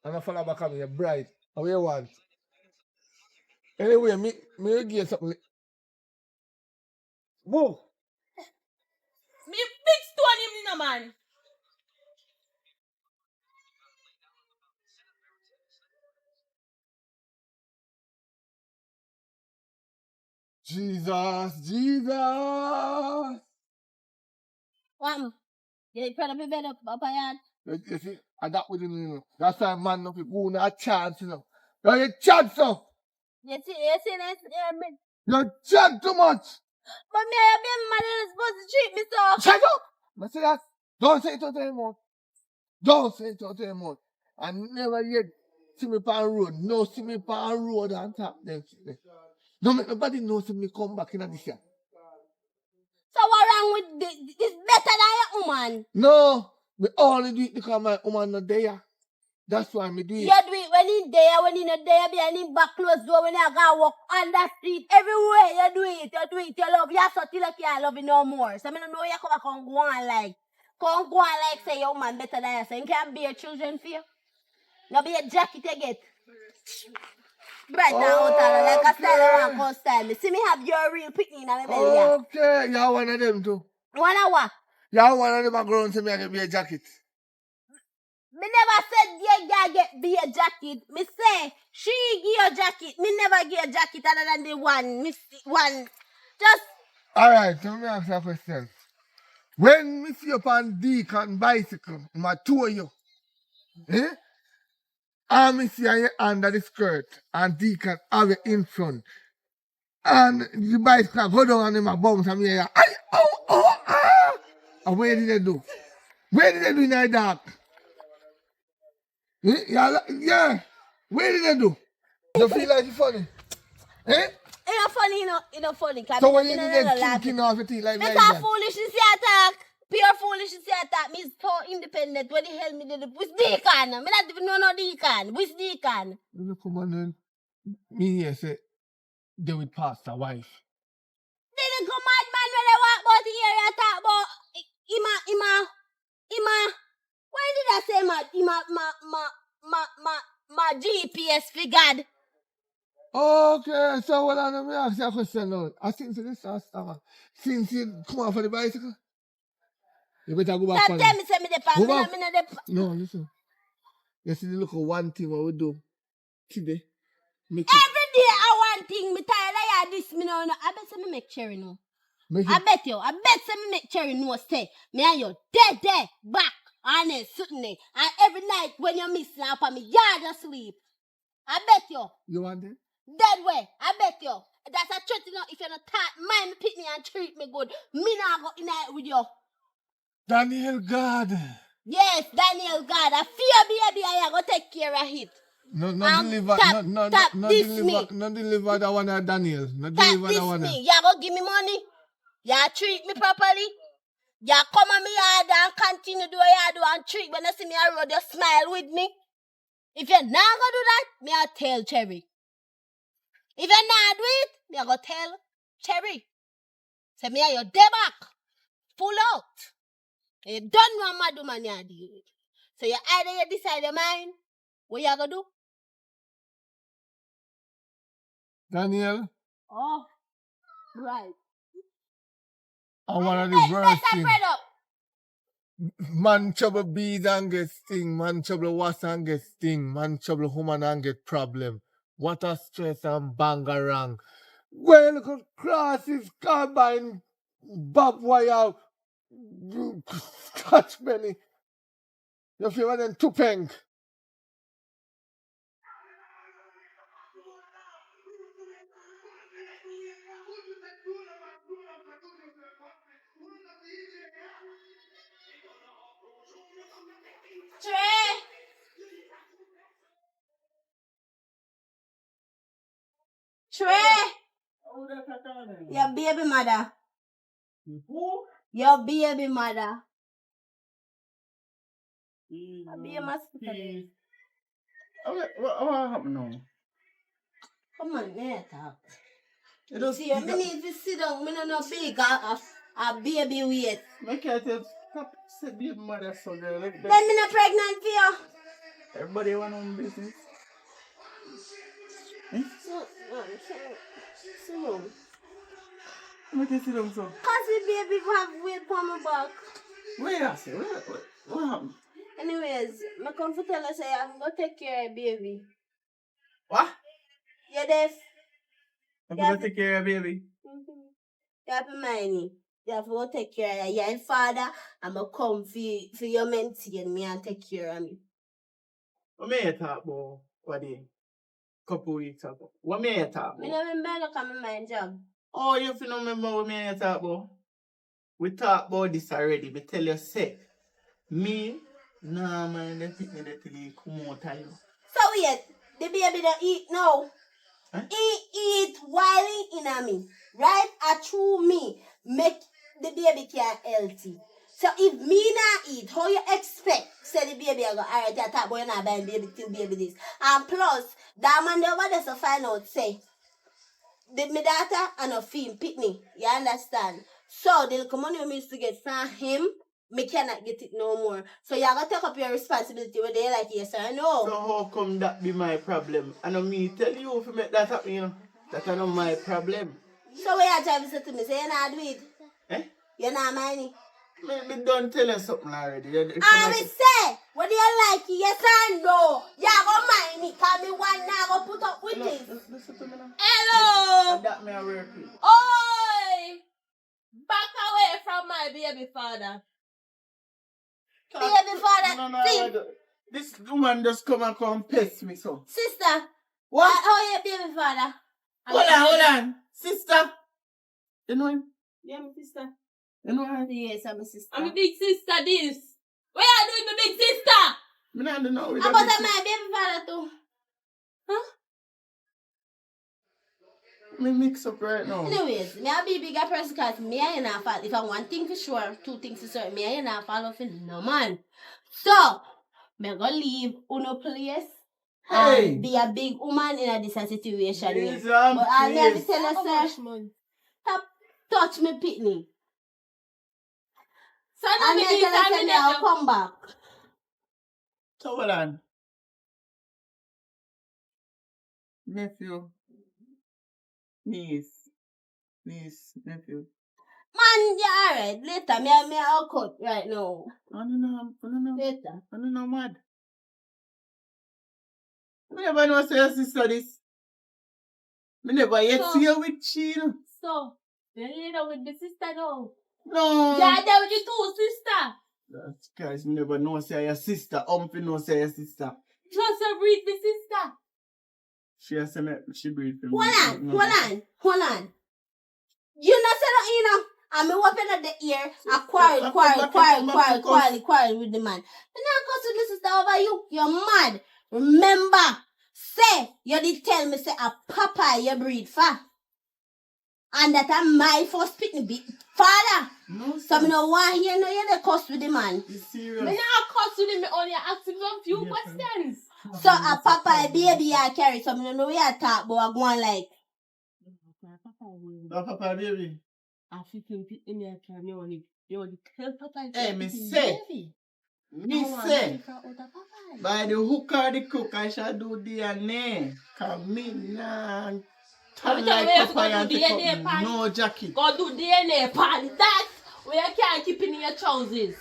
And I follow back on me. You're bright. How you want? Anyway, me will give you something. Move. Me big stone him in no man. Jesus, Jesus. You trying to be better up a yard? You see, and that with you. That's why man no people no a chance, you know. You chat so. You see this? You chat too much. But me, I be mad and supposed to treat me so. Shut up. I say that. Don't say it out anymore. Don't say it out anymore. I never yet see me on road. No see me on road and tap them. Don't make nobody know see me come back in this year. So what wrong with this? It's better than your woman. No. Me only do it because my woman not there. That's why me do it. You do it when he there, when he not there, behind him back closed door, when you go walk on the street, everywhere you do it, you love, you so till you can't love it no more. So I don't know you come back and go on like say your man better than you, so you can't be your children for you. No be a jacket you get. Bright and out like a style around cost style. See me have your real picnic in my belly. Okay, you're one of them too. One hour. You're one of them are grown to me I can be a jacket. Me never said you be a jacket. Me say she give a jacket. Me never give a jacket other than the one. Just. Alright, so let me ask you a question. When me see you on Deacon bicycle, my two of you, and me see you under the skirt and Deacon have it in front. And the bicycle go down and him bounce and me hear, and where did they do? Where did they do in the dark? Yeah. Where did they do? You feel like it's funny? It's not funny, it's not funny. So when you get thinking of it like that? It's foolishness you attack. Pure foolishness you attack. Me is so independent. What the hell me did? Which Deacon? Me not even know no Deacon. Which Deacon? You come on me here say, they will pass the wife. They didn't come madman when they walk about the area talk about why did I say my GPS figured? Okay, so what let me ask you a question now. I think this last since you come out for the bicycle, you better go back. Stop telling me say me the pan. No, listen. You see the look of one thing what we do today. Every day I want thing, me tired of this, me no. I bet say me make Cherry no. I bet say me make Cherry no stay. Me and you dead back on it sitting there. And every night when you miss up on me, yard asleep. I bet you. You want it? Dead way. I bet you. That's a truth, you know. If you're not mind me pick me and treat me good, me not go in there with you. Daniel God. Yes, Daniel God. I fear baby I go take care of it. No deliver that one at Daniel. No deliver that one. Me. You go give me money. You treat me properly. You come on me yard and continue do what you do and treat when you see me on road, you smile with me. If you're not gonna do that, me I'll tell Cherry. If you're not do it, me I go tell Cherry. Say me your day back. Full out. You don't know what man you deal with. So you either you decide your mind, what you gonna do? Daniel. Oh, right. I want to the worst thing. Man trouble bees and get sting. Man trouble was and get sting. Man trouble woman and get problem. What a stress and bangarang. Well, look at crosses, carbine, barbed wire, scotch belly. You feel one then two peng. Trey! Your baby mother. Who? Your baby mother. I'll be a mosquito. What happened now? Come on, there, talk. You see, I need to sit down. I don't know big a baby weight. I can't tell. Say baby mother so girl. Then me not pregnant for you. Everybody want on business. Sit down. Make you sit down so. Cause the baby have weight on my back. Where you say? What happened? Anyways, I come to tell her say I'm gonna take care of baby. What? You deaf? I'm Yeah. gonna take care of baby. You have to mind me. You have to go take care of your father. I'm gonna come for your maintain me and take care of me. What may you talk about? What day? Couple weeks ago. What may you talk I about? don't remember come my job. Oh, you feel no remember what may you talk about? We talked about this already. Me tell you say, me, nah man, they pick me that till he come out of you. So wait, the baby don't eat now. Huh? He eat while he in a me. Right? A true me make the baby can healthy. So if me not eat, how you expect? Say the baby I go, alright, I talk about you not buying baby till baby this. And plus, that man over there so find out say my daughter and a film pick me. You understand? So the little money we used to get from him, me cannot get it no more. So you gotta take up your responsibility whether you like yes or no. So how come that be my problem? I know me tell you if you make that happen, you know. That's not my problem. So what you trying to say to me? Say you not do it? Eh? You not mind it? Me don't tell you something already. I will say, whether you like it, yes or no, you go mind it, cause me one now go put up with it. Listen to me now. Hello! That me a work with. Oi! Back away from my baby father. Baby father, No, see, this woman just come pest me so. sister, What? how you baby father? Hold on. Sister. You know him? Yeah, my sister. You know her? Yes, I'm a sister. I'm a big sister, this. What you doing, my big sister? Me not do know with How that about big my baby father too? Me mix up right now. Anyways, me a be bigger person because me and you not fall. If I one thing for sure, two things for certain, me and you not follow for no man. So, me go leave uno place Hey. and be a big woman in a this situation here. Please, But I me have to please. tell you, sir, stop touch me pitney. So And now me me tell you, this say me I'll come back. So hold on. Nephew. Niece, nephew. Man, yeah, alright. Later, me I'll cut right now. I don't know. Later. I don't know mad. Me never know say your sister this. Me never yet So- see her with she. So, you're leader with the sister now. No. Yeah, there with the two sister. That's Christ, me never know say your sister. Umpy know say your sister. Just a breed the sister. She has say me, she breed for me. Hold on. You not say that, you know. And me open up the ear and quarrel with the man. And now cause with the sister over you. You're mad. Remember, say, you did tell me, say, a papa you breed for. And that I'm my first pitney father. No, So me no want hear no you the cuss with the man. You serious? Me not cuss with him, me only ask him some few Yeah, questions. So a papa a baby I carry. So me no know where I talk, but I go on like. No, papa, baby. I feel in me carry me only tell papa. Hey, me say. By the hook or the crook, I shall do DNA. Cause me nah turn like papa and take up no jacket. Go do DNA pan that where you can't keep in your trousers.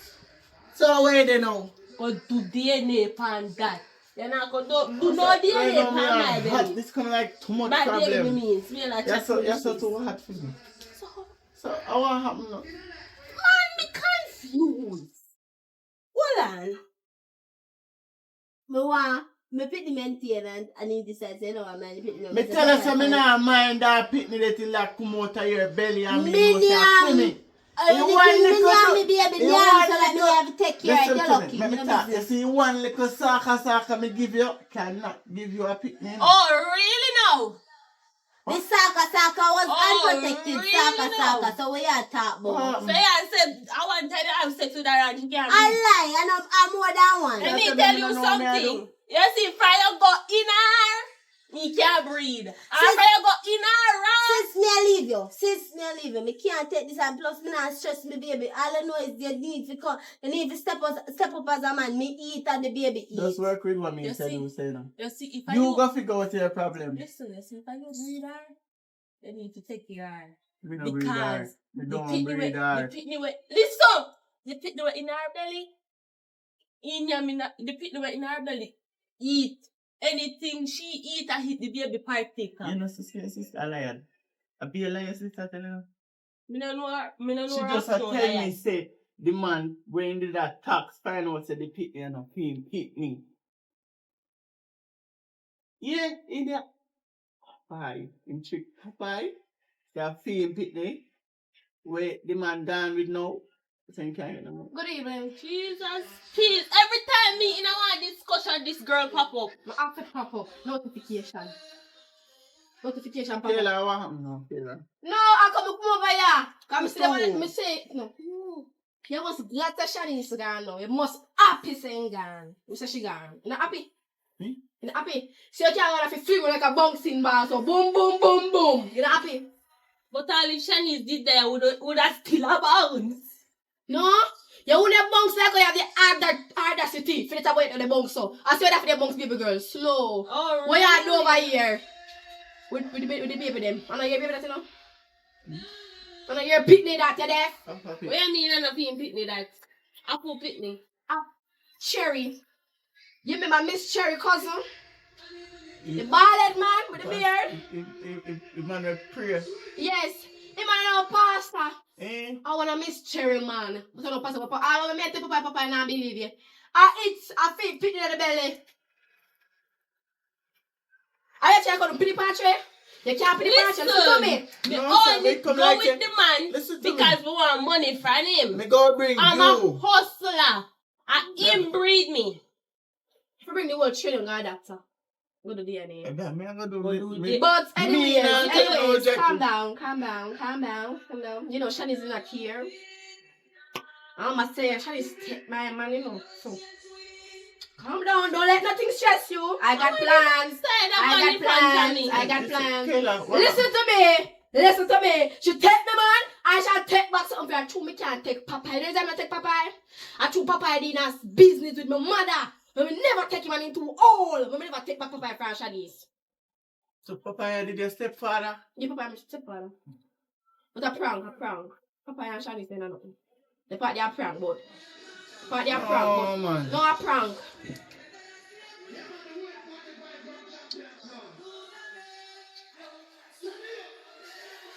So where they know? Go do DNA pan that. You're not gonna do no DNA pan my baby. This kind of like too much My baby problem. means me like You're so too hot for me. So what happened now? Man, me confused. Hold on. Me pick the maintain and he decides, you know, I'm not pick the Me tell you something now, mind that pitney that you like come out of your belly and me know say me. You want have to take care of your lucky. Let me talk. You see one little saka me give you, cannot give you a pitney. Oh, really now? The saka was unprotected really saka. So we are talk about. So yeah, said I want to tell you I have sex with her and she can't. I lie, and I'm more than one. Let me tell you something. You see, Fryer go in her, he can't breathe. And Fryer go in her, right? Sis, me leave you. Me can't take this, and plus me not stress me baby. All I know is you need to come. You need to step up as a man. Me eat and the baby eat. Just work with what me You tell see? you say now. You see, if I You go figure out your problem. listen, if I don't breed her, you need to take care of her. We don't breed her. We don't breed her. Listen! The pit were in our belly. The pit were in our belly. Eat. Anything she eat, I hit the baby pipe taker. You know, sister, a liar. A be a liar, sister, tell you. Me no know her. Me no know She her. just a tell me, say, the man when did that tax, find out, say, the pit, you know, him hit me. Yeah, in there. Bye. In trick. Bye. They have film pit there. Where the man gone with no. Thank you. Good evening. Jesus, please. Every time me in our discussion, this girl pop up. After pop up. Notification. Notification pop Tell up. her what happened now. Tell her. No, I come over here. Come see the one me say no. You must glad that Shanice gone now. You must happy saying gone. You say she gone. You not happy? Hmm? You not happy? So you can't go to fling like a bouncing ball. So boom, boom, boom, boom. You not happy? But all if Shanice did there, would have still a bounce. No? You wouldn't bounce like you have the audacity for it to wait on the bounce. So I say that for the bounce baby girl. Slow. Oh, What you do over here? With the baby them. I know your baby that you know? I know your picnic that you there? What you mean I'm not being pitney that? I put pitney. Cherry. You remember Miss Cherry cousin? The bald man with the beard? Emmanuel prayer. Yes. Him and our pastor. Eh? I want to Miss Cherry man. I don't know pastor papa. I want to meet the papa and I believe you. It's a feet picnic in the belly. I actually got to pity patch. You can't pity patch. Listen to me. Me No, sir, only me come go like with it. the man Listen to because me. we want money from him. Me go bring I'm you. a hustler. And him breed me. If you bring the whole children, God doctor. Go to DNA. Me I'm gonna do Go me- do me- it. But anyways, now tell no Jackie. calm down. You know, Shani's not here. I'm gonna say Shani's take my man, you know. So calm down, don't let nothing stress you. I got plans. I got plans. Kayla, what Listen to me. She take me, man. I shall take back something. I true me can't take Papa. The reason I take Papa, I true Papa did a business with my mother. We will never take him into all. We will never take back Papa from Shani's. So Papa did your stepfather? Yeah, Papa, my stepfather. But a prank. Papa and Shani's saying nothing. The part they are prank, but Oh man. no a prank.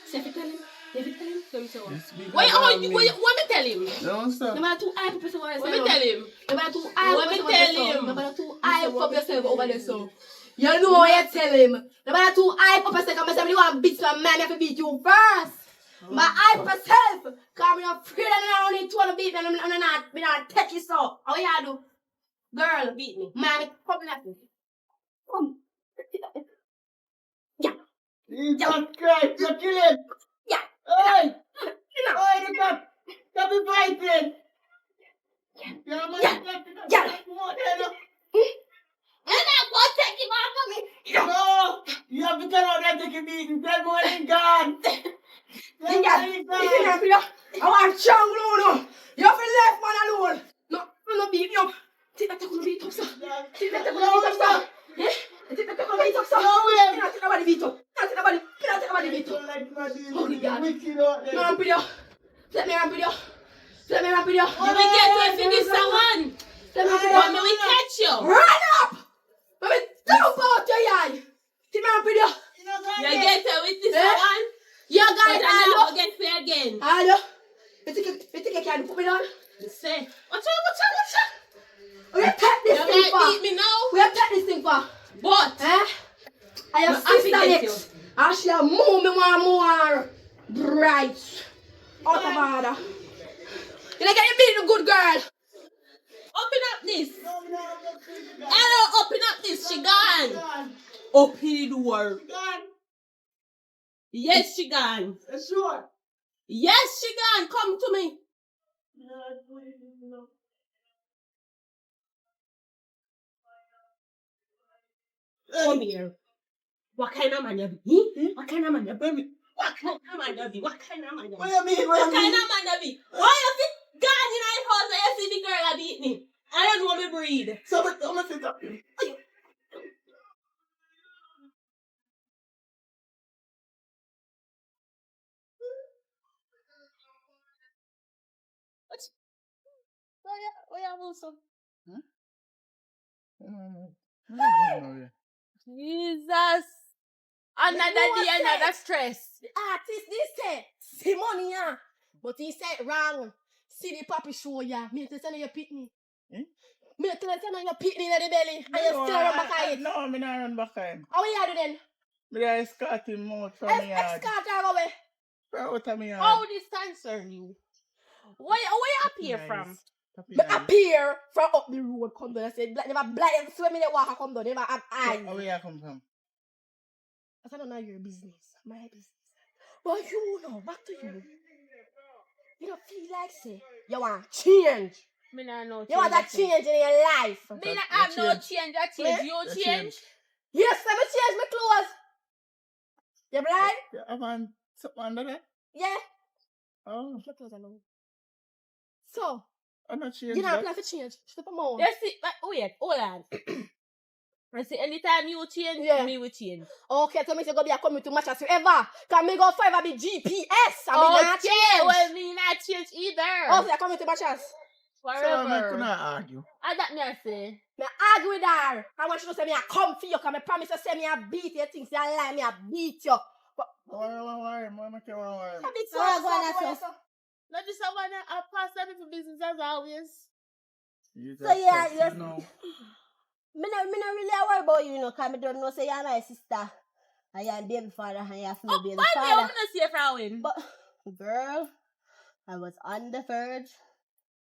Say if you tell him. Tell me so what. Wait, what me tell him? No sir. No matter too high for yourself over What me tell him? No matter too high What me tell him? No matter too high for yourself over there so. You know what you tell him. No matter too high for yourself, because somebody want to beat my man, I have to beat you first. My eye for myself. Because I'm afraid I don't need to want to beat me. I'm not take you so. How you do? Girl, beat me. Man, come nothing. Come. Yeah. Jesus Christ, you're killing. Yeah. Hey! You know. Hey, stop it fighting! Yeah. And I'm going to take him out of me. No! You have to tell her that they can be that boy is gone! That boy is gone! I want strong alone. You have to left man alone. No beat me up. Take that to beat up, sir. Take that to beat up, sir. Take that to beat up, sir. Take nobody beat up. Take nobody beat up. Holy God. No, I'm pretty. Let me ramp with you. Let me get to finish someone. Let me catch you. Run up. Let me dump out your eye. Let me ramp with you. You get to with this one. You guys, I'll get free again. hello. You think you can put me down? Say, watch out. We have take this You thing might beat for. me now. We have take this thing for. But I have I sister forget next. I shall move me one more bright. Out of order. You like you being a good girl. open up this. Hello, open up this. She gone. Open the door. Yes, she gone. Sure. Yes, she gone. Come to me. Come here. What kind of man you be? What kind of man you be? What kind of man you be? What kind of man you be? What you mean? What kind of man you be? Why you fit gone in my house and you see the girl that beat me? I don't know me breed. So, I'm gonna sit up here. What you also? Jesus. Another day, another stress. The artist, this say, see money, yeah. But he said wrong. See the papi show, yeah. Me tell you your pitney. Me tell you your pitney in the belly. And you still run back at it. No, me not run back at him. How you do then? Me I escort him out from me yard. Escort her away. Out of me yard. How this concern you? Where you appear from? Me appear from up the road, come down. I said, never blind, swim in the water, come down. Never have eyes. Where you come from? I said, not your business. My business. But you know, back to you. You don't feel like, say, you want change. Me not know. You want that change in your life. Me not have no change. That change. You change. Yes, let me change my clothes. You blind? Yeah, I want something under that. Yeah. Oh, My clothes alone. So, I'm not change you don't that. plan to change. Step a more. You see, but wait, hold on. I say anytime you change, Yeah. me will change. Okay, so me say go be a coming to match as you ever. Can me go forever be GPS. I mean not change. Well, me not change either. Oh, so you coming to match us. So I Forever. could not argue. And that me I say. Me argue with her. I want you to say me a come for you. Cause me promise you say me a beat you. Things you lie me a beat you. But Why? Mama, can why? I did Oh, go on, so. Not just someone I pass that for business as always. So yeah, yes. No. Me no really worry about you, cause me don't know say you're my sister. And you're baby father and you're my baby Why me father. I'm gonna see if I win? But girl, I was on the verge,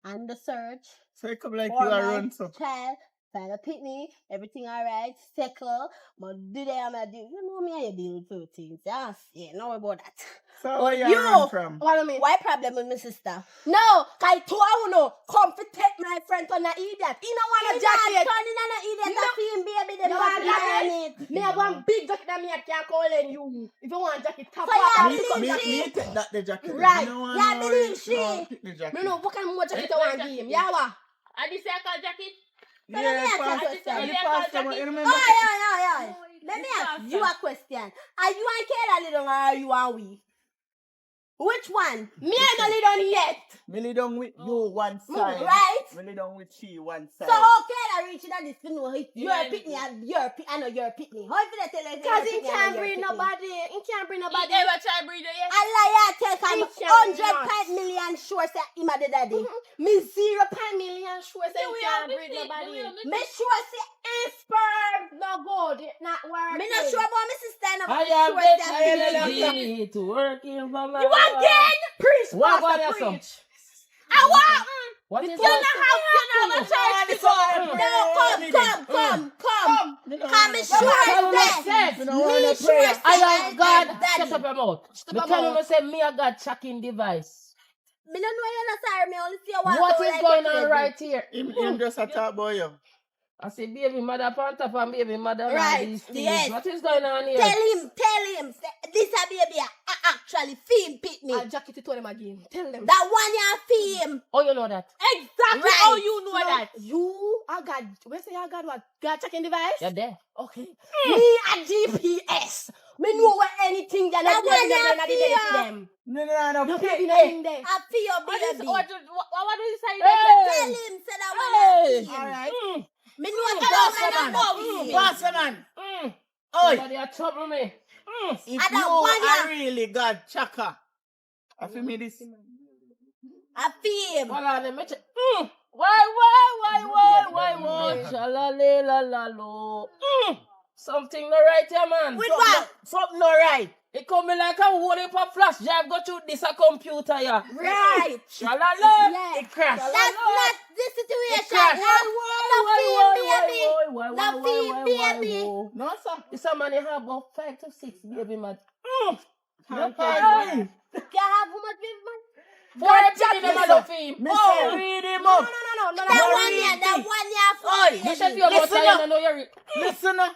on the search So it come like for you are my run so. child, find a picnic, everything alright, settle. But today I'm a deal. You know me, I deal with 13. Yes, yeah, know about that. So where you You- run from? What do you mean? Why problem with my sister? No, cause I know come to take my friend on an idiot. He don't want a jacket. Turning on an idiot, No. that film baby, them You not want a jacket? it. Me have one big jacket that me I can't call in you. If you want a jacket, tap So yeah, up. believe Me take that the jacket. Right. You know what? Yeah, No, believe no, she. pick the jacket. Me know what kind of more jacket I What want jacket? give him. Yeah, what? I just say I call jacket. So let me ask you a pastor, question. the pastor, you remember? Oi. Let me It's ask you awesome. a question. Are you and Kayla little or are you and we? Which one? Me ain't no lead on yet. Me lay down with you one side. Right? Me lay down with she one side. So how Kayla reaching that this to know you're Yeah. a picnic and you're I know you're a picnic. How did I tell you? Cause he can't bring nobody. He can't bring You nobody. ever try breathe yet? I lie take He him can't 100 million sure say him a the daddy. Me 0.000 sure say Yeah, he we can't are bring missing. nobody. We are missing. Me sure say His sperm no good. It not working. me not sure about my sister and I I'm am sure bet say it working for my You again? Preach, What pastor, about you, preach. I want. What is You know how church people. No, come. Me no Come, wanna me pray. sure Tell me say. say, Me no wanna Me pray. sure say I am God. daddy. Shut up your mouth. Me up tell your you say me a God tracking device. Me don't know you're not sorry, me only see you one What door is like going you on crazy. right here? Him just a talk about you. I say baby mother pant up and baby mother and all Right, these things. yes. What is going on here? Tell him, say, this a baby a actually film picnic. I'll jacket it to them again. Tell them. That one you film. Oh, you know that? Exactly Right. how you know that. You are God. We say you God what? God checking device? You're there. Okay. Me a GPS. Me know where anything that That one you not feel. them. No, No pick baby it. nothing there. I feel What is baby. what do you say? Tell him, say that one you film. Alright. Me know Boss that man. one you film. Boss man. Oi. Somebody a trouble me. If I don't you want ya. are really God chaka, I feel me this. I film. Hold on, let me check. Why? Shalale la la lo. Something no right here, man. With Something what? Something no right. It come me like a whole heap of flash drive go through this a computer, yeah. Right. Shalala. Yeah. It crashed. That's not the It situation. crashed. No film, baby. No, sir. This a man you have about 5 to 6 baby man. No, Hey. Can I have how much baby man? For a chicken them a love him. Mr. Read him No, up. no. That one year You for should feel about Listen saying up. I know you're Listen up.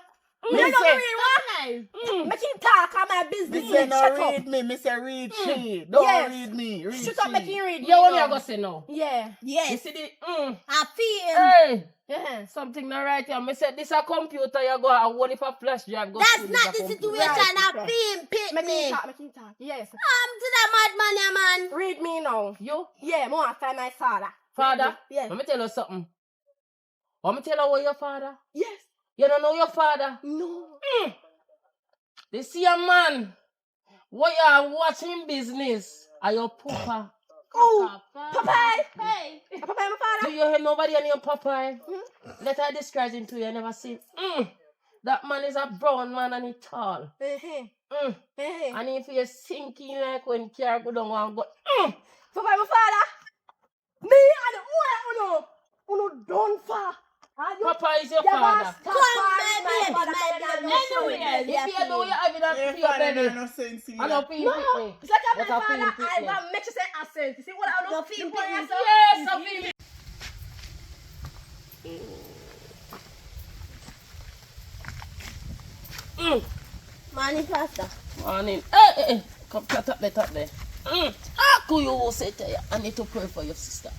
Me no read what? Make him talk on my business. Me say no Shut up. read me. Me say read she. Don't Yes. read me. Read Shut up, she. make him read. You what me I go say now? Yeah. You Yes. see the I feel. hey. Yeah. Something not right here. Me say this a computer you go and what if a flash drive go That's through not this the a computer. situation. I Right. film Make him picnic. talk, Yes. To the madman, yeah, man. Read me now. You Yeah, more I find my father. Father, Yeah. let me tell you something. Let me tell you what your father. Yes. You don't know your father. No. They see a man. What you are watching business. Are your papa. Oh, Papa. Popeye. Hey. Popeye, my father. Do you hear nobody on your Popeye? Let her describe him to you. I never seen. That man is a brown man and he tall. And if you're sinking like when car go down and go. Popeye, my father. Me and uno done for. Papa is your father. Come, my father. Anyway, If you know you have that Your for your father belly. no sense I here. don't feel No, it. it's like What my I feel father. it, I yeah. will make you say accent. You see what I don't feel? Yes, I feel it. Morning, pastor. Morning. Hey. Come cut up there. Could you say to you? I need to pray for your sister.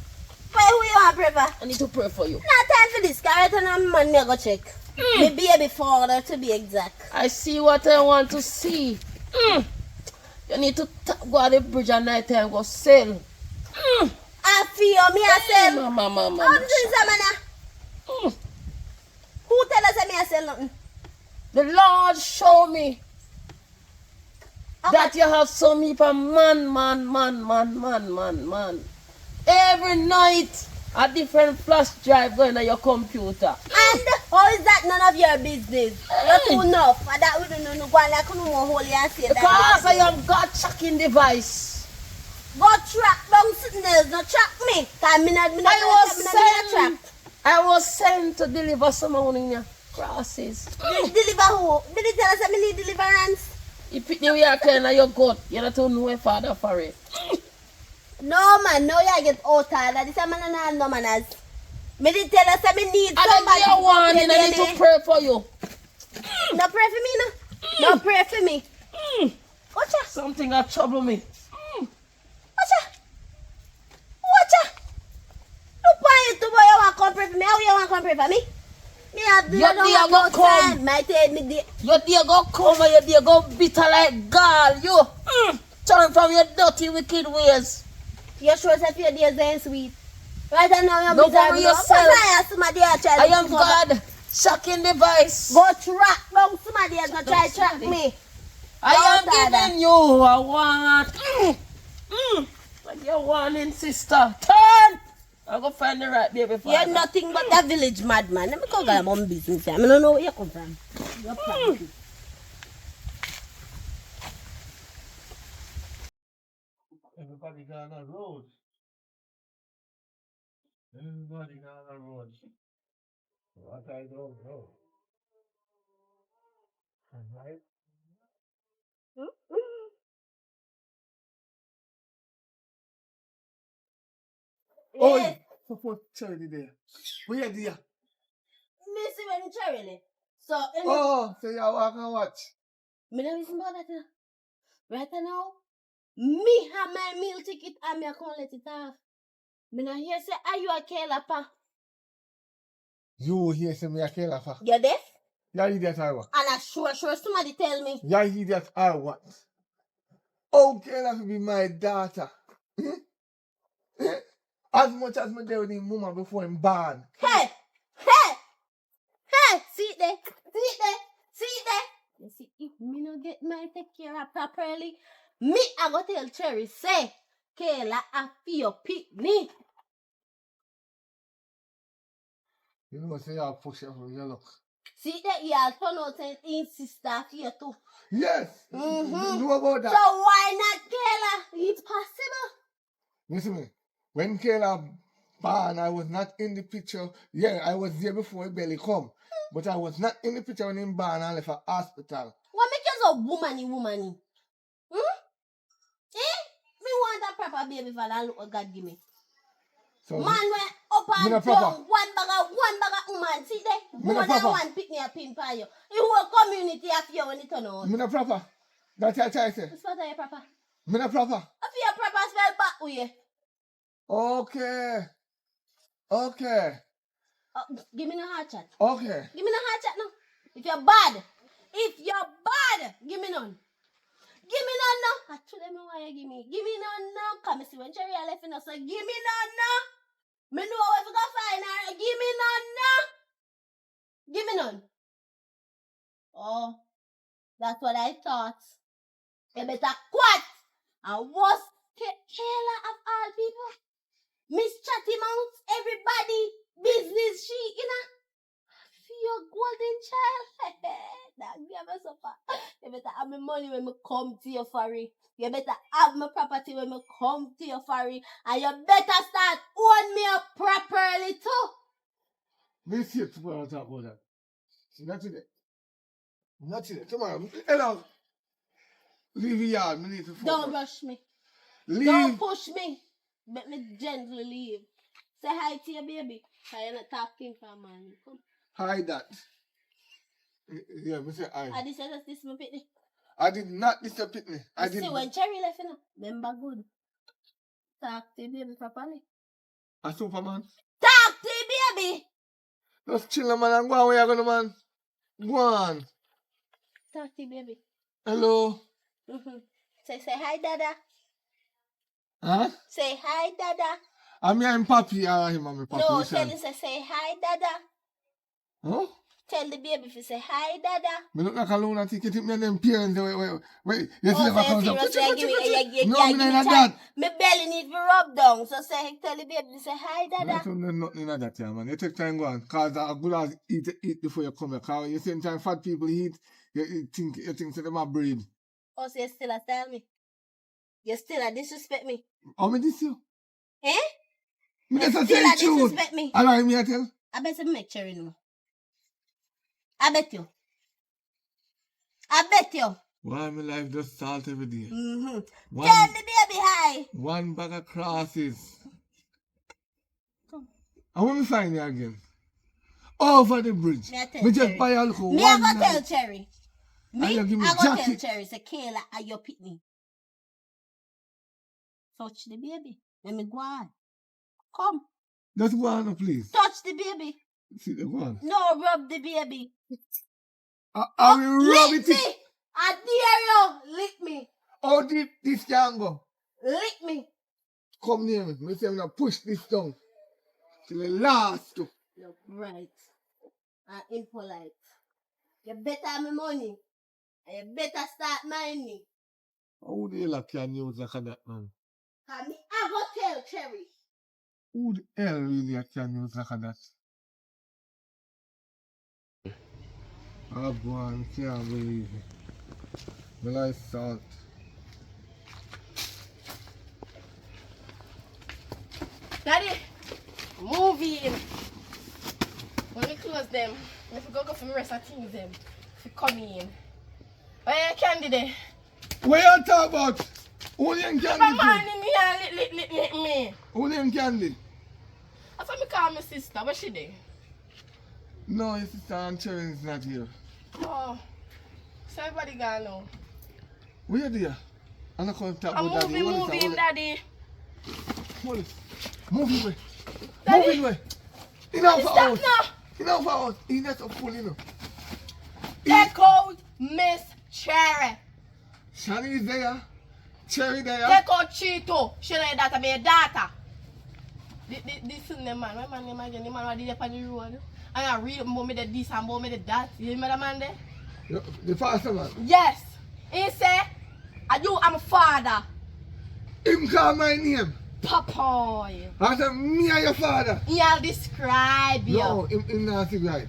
Where who you are, brother? I need to pray for you. Not time for this. Carrot and man, me go check. Me baby father, to be exact. I see what I want to see. You need to go on the bridge at night and go sail. I feel me, I sell. Mama. How do you say, man? Who tell us that me I sell nothing? The Lord show me that you have so many people, man. Every night, a different flash drive going on your computer. And how is that none of your business? You're too enough. And that we don't know. Go and like no more holy and say Because that. I am God tracking device. Go track down sitting there, no track me. Cause me not track. I was sent to deliver someone in your crosses. Deliver who? Did you tell us that me need deliverance? You pick the way I can and you got. You don't know a father for it. No man, no you get out of that. This a man and no manners. Me did tell us that me need I somebody. don't warning. I need to pray for you. No pray for me, no. No pray for me. Watcha. Something that trouble me. Watcha. Look why you two boy you want to come pray for me. How you want to come pray for me? Me have Your day have go no come. time. My day me day. Your day go come and your day go bitter like gall. You turn from your dirty wicked ways. You sure that your days ain't sweet. Right now you're Don't miserable. worry yourself. I am God. Shocking device. Go track down somebody else go try track me. I am Outsider. giving you a want. Like your warning, sister. Turn. I'll go find the right baby father. You're nothing but that village madman. Let me go get my own business. I don't know where you come from. You're probably. Everybody got on the road. Everybody got on the road. What I don't know. Right? Oh, Yes. support charity there. Where are you? Me see when you charity. So, Oh, so you walk and watch. me don't listen about that. Right now, me have my meal ticket and me can't let it off. Me not hear say, are you a killer, You hear me a killer for. You deaf? You idiot or what? And I sure somebody tell me. You idiot or what? Okay, that will be my daughter. As much as me there with him mama before him born. Hey! See it there. You see, if me no get my take care of properly, me I go tell Cherry say, Kayla I feel pick me. You know say you push it for you look. See that y'all turn out and in sister here too. Yes. You know about that. So why not Kayla? It's possible. Listen to me. When Kayla born, I was not in the picture. Yeah, I was there before he barely come. But I was not in the picture when he born and left a hospital. What make you so womany? Me want a proper baby father and look what God give me. So, Man went up Me and not down, proper. one bag of woman. See there? Me not Woman and proper. one pick me a pin for you. The whole community of you when it turn out. me not proper. That's what I say. Which part are you proper? Me not proper. If you proper spell back with you. Okay. Give me no hard chat. Okay. Give me no hard chat now. If you're bad, give me none. Give me none now. I told them why you give me. Give me none now. Come see when Cherry left in us. So give me none now. Me know where to go find her. Give me none now. Give me none. Oh, that's what I thought. You better quit. And worst killer of all people. Miss Chatty Mount, everybody, business she, you know. For your golden child. That give us suffer. You better have my money when me come to your ferry. You better have my property when me come to your ferry. And you better start own me up properly too. Me see it tomorrow talk about that. Not today. Not today. Tomorrow. Hello. Leave the yard. Me need to focus. Don't rush me. Leave. Don't push me. Let me gently leave. Say hi to your baby. I'm not talking for a man. Come. Hide that. Yeah, me say hi. I decided this my pitney. I did not disappoint me. I did See when Cherry left, you know. Remember good. Talk to your baby properly. a Superman. Talk to your baby. Just chill, man, and go on where you going, man. Go on. Talk to your baby. Hello. Say hi, Dada. Huh? Say hi, Dada. I'm here in Papi. Him and my Papi. No, listen. tell him say hi, Dada. Huh? Tell the baby if you say hi, Dada. Me look like a lunatic. You think me and them parents. Wait. You see Oh, never so comes you up. serious? You No, give me me not time. that. My belly need to rub down. So tell the baby say hi, I Dada. don't know nothing like that, yeah, man. You take time go on. Because I good as eat before you come here. Because you same time fat people eat, you think so them a breed. Oh, so you still a tell me? You still a disrespect me? How me this you? Eh? Me You just still say a truth. disrespect me? Allow me to tell. I bet you make Cherry know. I bet you. I bet you. Why my life just salt every day? Tell One, the baby hi. one bag of crosses. Come. I want me find you again. Over the bridge. Me I tell Me just Cherry. buy a look Me one I go tell night. Cherry. And Me you give me I go tell jacket. Cherry. Say Kayla are your pitney. Touch the baby. Let me go on. Come. Just go on, please. Touch the baby. See the one. No, rub the baby. I will rub Lick it. me. I dare you. Lick me. How deep this can go? Lick me. Come near me. Me say I'm gonna push this down till the last two. You're bright and impolite. You better have my money. And you better start mind me. Who the hell can use like that, man? Cause me I go tell Cherry. Who the hell really can use like that? Oh, boy, I can't believe it. Well, I salt. Daddy, movie in. When we close them, if we go for the rest of things them, if we come in. Where your candy there? What you talk about? Who the candy? My man in here lick me. Who the candy? That's what me call my sister. Where she there? No, your sister and Cherry is not here. Oh, so everybody gone now. Where you there? I'm not going to talk I'm about daddy. moving, Daddy. Hold it. Move away. Daddy. Move away. Enough Stop out. now. Enough out. He's not so full, you know. Take out Miss Cherry. Shani is there. Cherry there. Take out Cheeto. She know your daughter, be your daughter. This is the man. My man name again. The man who did up on the road. And I read about me the this and about me the that. You remember the man there? The pastor man. Yes. He say, I'm a father. Him call my name. Papa. I said, me and your father. He'll describe you. No, him not see right.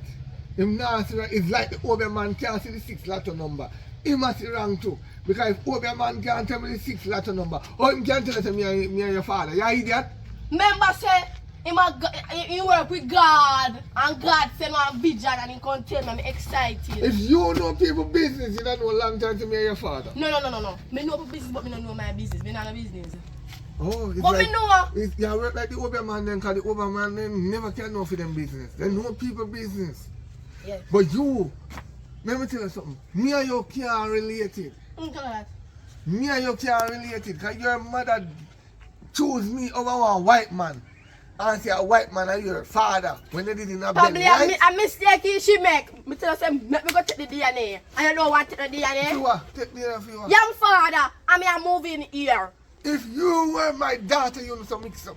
Him not see right. It's like the older man can't see the 6 letter number. He must see wrong too. Because if older man can't tell me the 6 letter number, or him can't tell us me and your father. You idiot? Remember say, he work with God, and God send one vision and he can tell me I'm excited. If you know people business, you don't know a long time to me and your father. No. Me know business, but me don't know my business. Me not know business. Oh, it's But like, me know. you work like the older man then, because the older man then never can know for them business. They know people business. Yes. But you, let me tell you something. Me and you can't related. Tell her that. Me and you can't related because your mother choose me over one white man. And say a white man and your father when they did in a Probably belly, right? a mistake she make. Me tell her say, make me go take the DNA. And you don't want to take the DNA. You what? Take me off you what? Young father, I'm moving here. If you were my daughter, you know some mix up.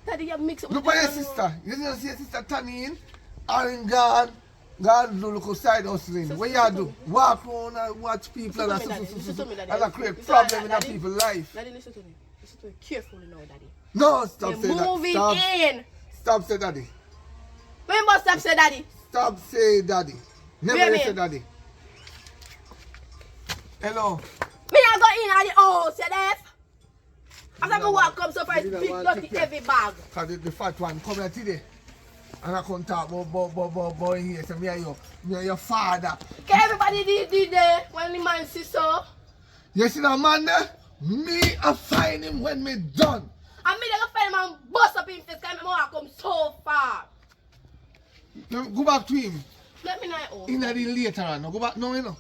Daddy, you mix up Look with at your the sister. You didn't see your sister turning in? Or gone? God do look outside hustling. What you do? Walk around and watch people and that create problem in people's life. Daddy, listen to me. Listen to me carefully now, Daddy. No, stop You're saying that. moving Stop. in. Stop saying daddy. When must stop say Daddy? Stop saying daddy. Never Where say me? daddy. Hello. Me not go in at the house, you deaf? After me walk come so far, it's You don't big, want dirty, to heavy bag. Cause the fat one come here today. And I can't talk about here. So me and your father. Okay, everybody did there when the man see so. You see that man there? Me I find him when me done. And me they go find him and bust up him face because me walk come so far. Go back to him. Let me know it all. In the later on. No, go back now, you know.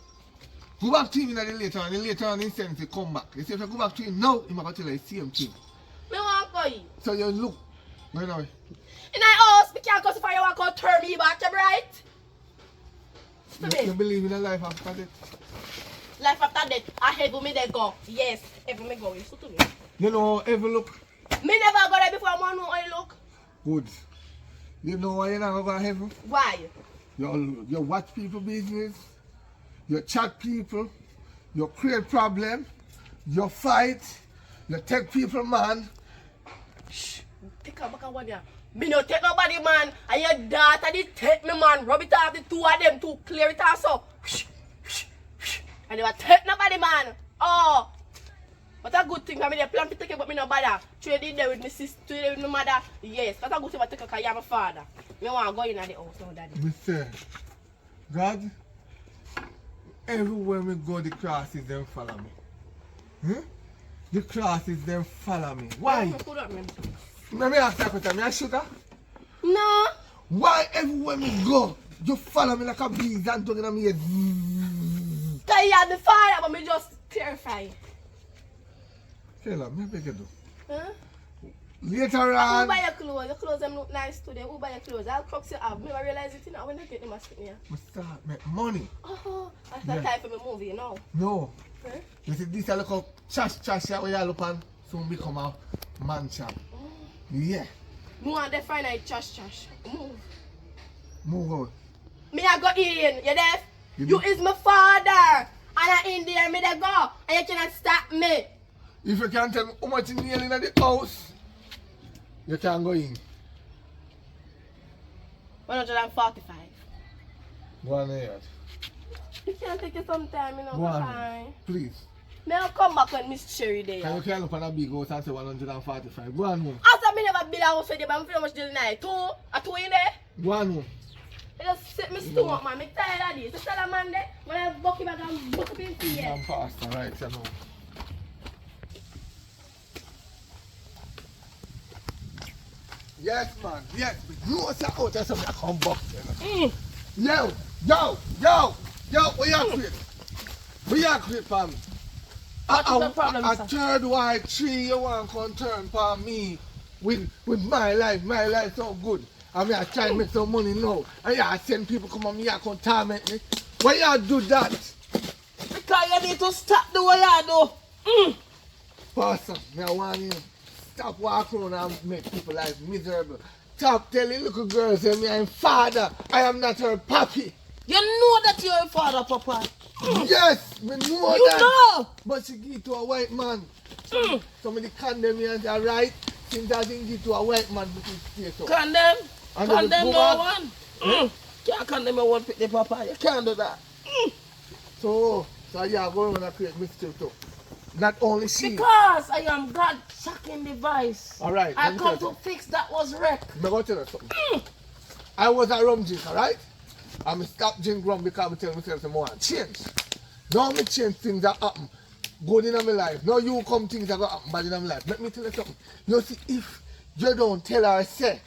Go back to him in the later on. The later on he sends to come back. You see if you go back to him now, he might tell you the same thing. Me want go in. So you look. Go now. In the house, me can't go so far you walk out turn me back, you right? You believe in a life after death? Life after death, I heaven me they go. Yes, heaven me go. Listen to me. You know ever look? Me never go there before I want to know how you look. Good. You know why you're not going to heaven? Why? You watch people business, you chat people, you create problem, you fight, you take people man. Shh. Take a back and one there. Me no take nobody man. And your daughter did take me man. Rub it off the two of them to clear it off so. And they were take nobody man. Oh. What a good thing. I mean they plan to take it but me no bother. Trade it there with my sister, trade it with my mother. Yes. What a good thing I take it because you're my father. Me want to go in at the house now, Daddy. Me say, God, everywhere me go the crosses them follow me. The crosses them follow me. Why? Let me ask you a question. Me a sugar? No. Why everywhere me go, you follow me like a bees and talking to me? Because you're the father, but me just clarify. Kayla, me beg you do. Huh? Later Who on, buy your clothes? Your clothes them look nice today. Who buy your clothes? I'll crooks you have. Me realize it now when they get them a stick here. we start make money. Oh, that's the Yeah. time for me movie, you know. No. Huh? You see, this a look up trash here where you look on soon become a man shop. Yeah. Me want to find a trash. Move out. Me I go in, you deaf? You You do- is my father. And I in there, me they go. And you cannot stop me. If you can't tell me how much you nail in the house, you can go in. 145. Go on ahead. You can't take it sometime, you know. Go on. Fine. Please. Me I'll come back when Miss Cherry there. Can you can look on a big house and say 145? Go on home. After me never build a house with you, but I'm feeling much deal night. Two? A two in there? Go on home. You just set me stomach, man. Me tired of this. You tell a man there, when I buck him back and buck up him here. I'm fast, alright, you know. Yes, man. Yes. You was out there, something I come back. You know. Yo, we are create. We are create for me. What is the problem, a sir? third white tree you want to turn for me with my life. My life so good. I mean, I try to make some money now. And yeah, I send people come on me, I can torment me. Why you do that? Because you need to stop the way you do. Pastor, I want you stop walking around and make people life miserable. Stop telling little girls that I'm father. I am not her papi. You know that you're a father, Papa. Yes, we know You that. know. But she give to a white man. Somebody condemn me and say, right, since I didn't give to a white man, we can stay so. Condemn. And then Condemn go no back. one. Can't condemn a one pick the Papa. You can't do that. So yeah, go on and create mischief too. Not only she. Because I am God shocking device. All right, I let me come tell to fix that was wrecked. I'm going to tell you something. I was a rum drink, alright? I'm stop drink rum because I tell myself some more change. Now me change things that happen good in my life. Now you come things that go happen bad in my life. Let me tell you something. You see, if you don't tell her, say,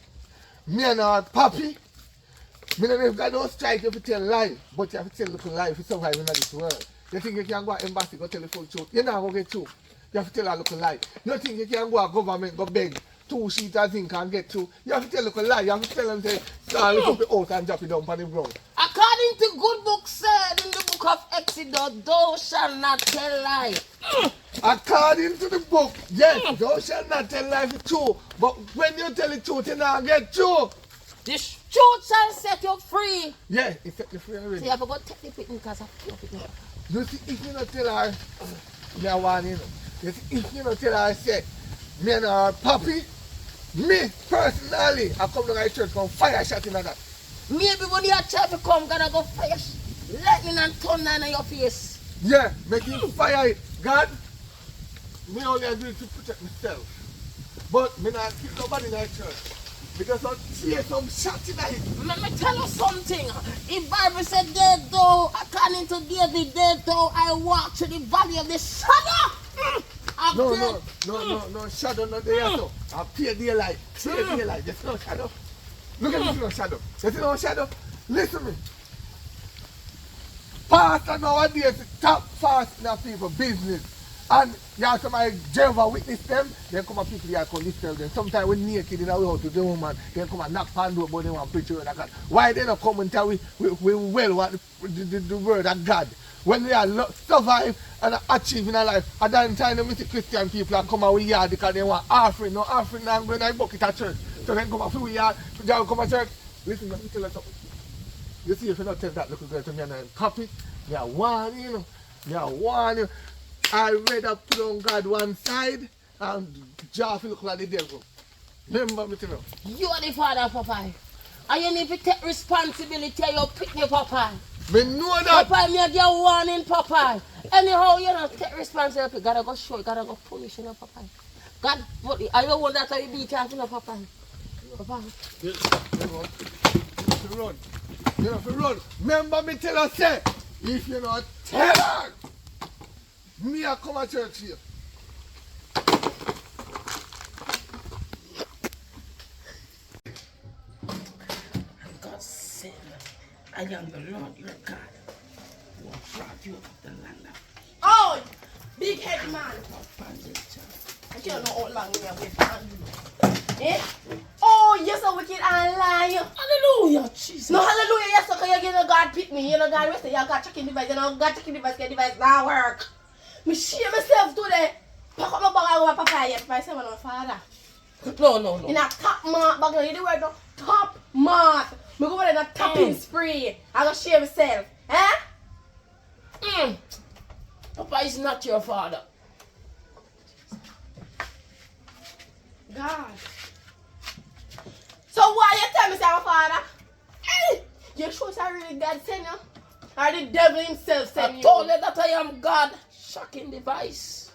me and her papi, me don't got no strike if you tell lie, but you have to tell little lie if you survive in this world. You think you can go to embassy, go tell the full truth. You're not going to get truth. You have to tell a little lie. You think you can go to government, go beg 2 sheets of zinc and get 2. You have to tell a little lie. You have to tell them, say, lift up the house and drop it down on the ground. According to good book said in the book of Exodus, thou shalt not tell lie. According to the book, yes, thou shalt not tell life the truth. But when you tell the truth, you not get truth. This truth shall set you free. Yeah, it set you free So already. you have to go take the picnic because of your picnic. You see, if you not tell her, me a warn you. You see, if you not tell her, say, me and her papi, me personally, I come to my church, come fire shot in that. Maybe when you try to come, gonna go fire lightning and thunder in your face. Yeah, make him fire it. God, me only do it to protect myself. But me not kill nobody in my church. Because I'll chase some shot in it. Let me tell you something. The Bible said, there though, according to David, there though I walk through the valley of the shadow. No, shadow not there, so. I pay daylight. Pay daylight. There's no shadow. Look at this no shadow. There's no shadow. Listen to me. Pastor nowadays top fast in people business. And you have somebody Jehovah witness them, then come and people here come disturb them. Sometimes when naked in our house to the woman, then come and knock on door but they want to preach word of God. Why they not come and tell we well what the word of God? When we are survive and achieve in our life, at that time they see Christian people are come out with yard because they want offering. No offering now going to bucket at church. So then come out with yard, they come to church. Listen, let me tell you something. You see if you not tell that little girl to me and I copy, they are warning you. They are warning you. I rather put on God one side and Jah look like the devil. Remember me to know. You are the father, Papa. And you need to take responsibility of your picnic, Papa. Me know that. Papa, me have your warning, Papa. Anyhow, you don't take responsibility. Gotta go show, gotta go punish you, Papa. God, but I don't want that to be beat out, Papa. Papa. You run. You have to run. Remember me tell her, say, if you not tell her, me I come to church here. God said, I am the Lord your God who has brought you out of the land of Oh, big head man. bondage. I don't know how long we are waiting. Eh? Oh, you're so wicked and lying. Hallelujah, Jesus. No, hallelujah, yes, so you know God pick me. You know God rest. You got checking device. You know God checking device. Get device now work. Me shame myself today. Pack up my bag and go Papa. Yes, Papa say my father. No. In a top mark bag. You the word no top mark. Me go in a tapping spree. I go shame myself. Eh? Papa is not your father. God. So why you tell me say my father? Hey, you sure it's really God send you? Or the devil himself send I you? told you that I am God. Shocking device.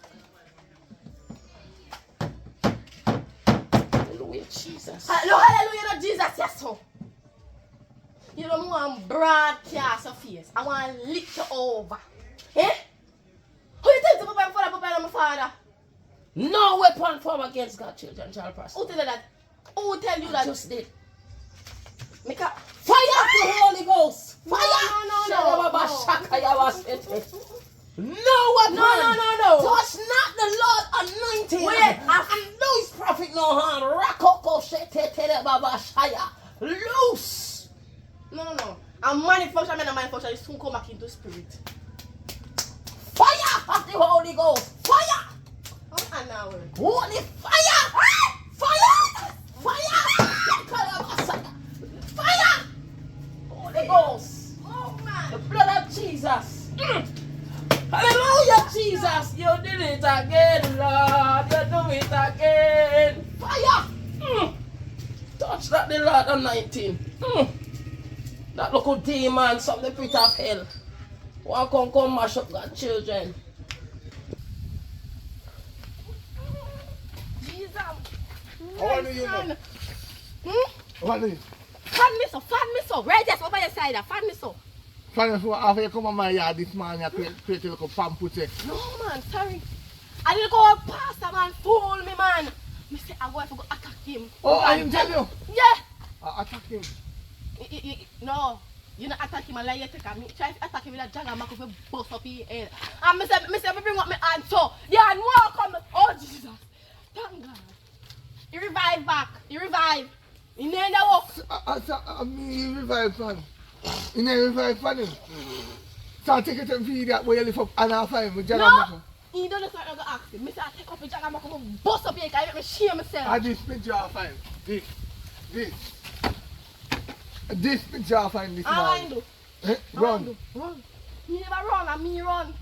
Hallelujah, Jesus. No, hallelujah, no Jesus, yes, so. You don't want broadcast your face. I want to lick you over. Eh? Who you tell to Papa and my father? No weapon formed against God's children shall prosper. Who tell you that? Who tell you that? Just did. Make a Fire of the Holy Ghost. Fire. No weapon. No. Touch not the Lord anointing. Wait, and loose prophet no harm. Rakoko shete baba shaya. Loose. No. I'm manufacturing and manufacturing is soon come back into spirit. Fire of the Holy Ghost. Fire. Oh, and now Holy fire. Fire. Fire. Fire. Holy Ghost. Oh man. The blood of Jesus. Hallelujah, Jesus. You did it again, Lord. You do it again. Fire. Touch that the Lord anointing. That little demon from the pit of hell. One come mash up God's children. Jesus. How do you know? What do you? Fan me so. Right just over your side. Fan me so. After you come on my yard this morning, you create a little pamphlet. No man, sorry. I didn't go past a man, fool me man. Me say I go if I go attack him. Oh, I didn't tell you. Yeah. Attack him. No. You not attack him and lie you take me. Try to attack him with a jagger and make up bust up his head. And me say me bring up my hand so. Yeah, and walk on me. Oh Jesus. Thank God. He revive back. He revive. He never walk. Me revive fan. You never revive fan him. So I take it and feed that way you lift up and I find with Jagger. No. He don't know what I'm ask him. I take up a jack and I come and bust up here because I make me shame myself. And this picture I find. This. This picture I find this man. do. Run. Run. Me never run and me run.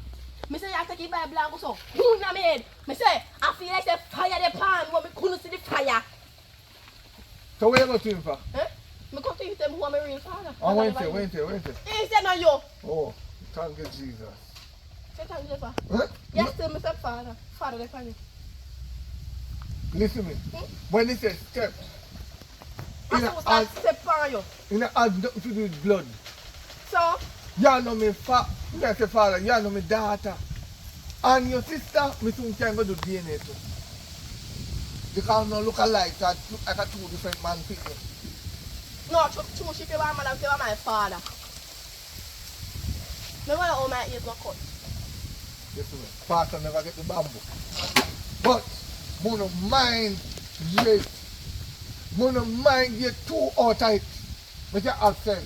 Me say I take it by blank so. Who na made? Me say I feel like the fire the pan when me couldn't see the fire. So where you go to him for? Me come to him tell me who am my real father. Oh, Wednesday. He said no you. Oh, thank you, Jesus. Say thank you for. Huh? Yes, tell me stepfather. Father the family. Listen to me. When he says step, I supposed to stepfather you. it has nothing to do with blood. So, You know me father, you know me daughter. And your sister, me soon can go to DNA too. Because no look alike, that look like a two different man people. no, true, she feel my mother, feel my father. Me wonder how my ears not cut. Listen me, pastor never get the bamboo. But, I don't mind rape. I don't mind get too out of it. Make your accent.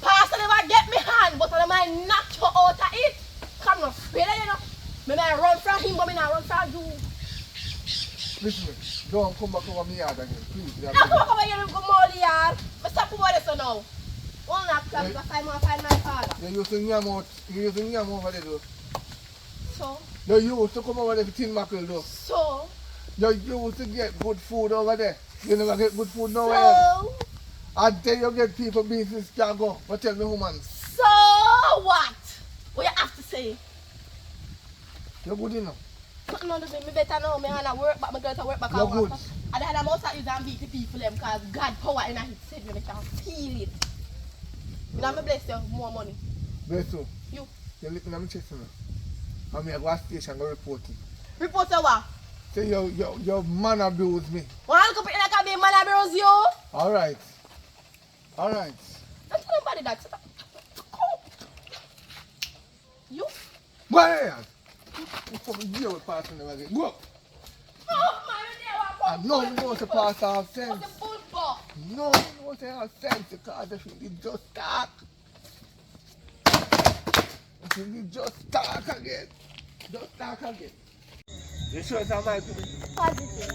Pastor never get me hand, but I might knock you out of it. Come on, afraid you know. Me might run from him, but me not run from you. Listen me, don't come back over me yard again, please. Now come back over here and go more yard. Me stop over this now. One knock from because I want to find my father. You using your mouth over there though. So, You used to come over there for tin mackerel though. so, You used to get good food over there. You never get good food nowhere else. so, I tell you get people business can go. But tell me woman, so what? What you have to say? you're good enough. Nothing on the me better know me and I work back, my girl to work back You're and work good. back. And then I'm also use and beat the people them because God power in a hit said me can feel it. You know me bless you more money. Bless you. You. You're looking at me chest now. I'm here go to station go report it. Report to what? Say your man abused me. When I look up in like a big man abuse you. Alright. Don't tell nobody that. You? Go ahead. You come here with pastor never get. Go. Oh my And no one knows to pass our sense. What's the bull for? No one knows to have sense because if you just talk. If you just talk again. Just talk again. You sure it's not my opinion? Positive.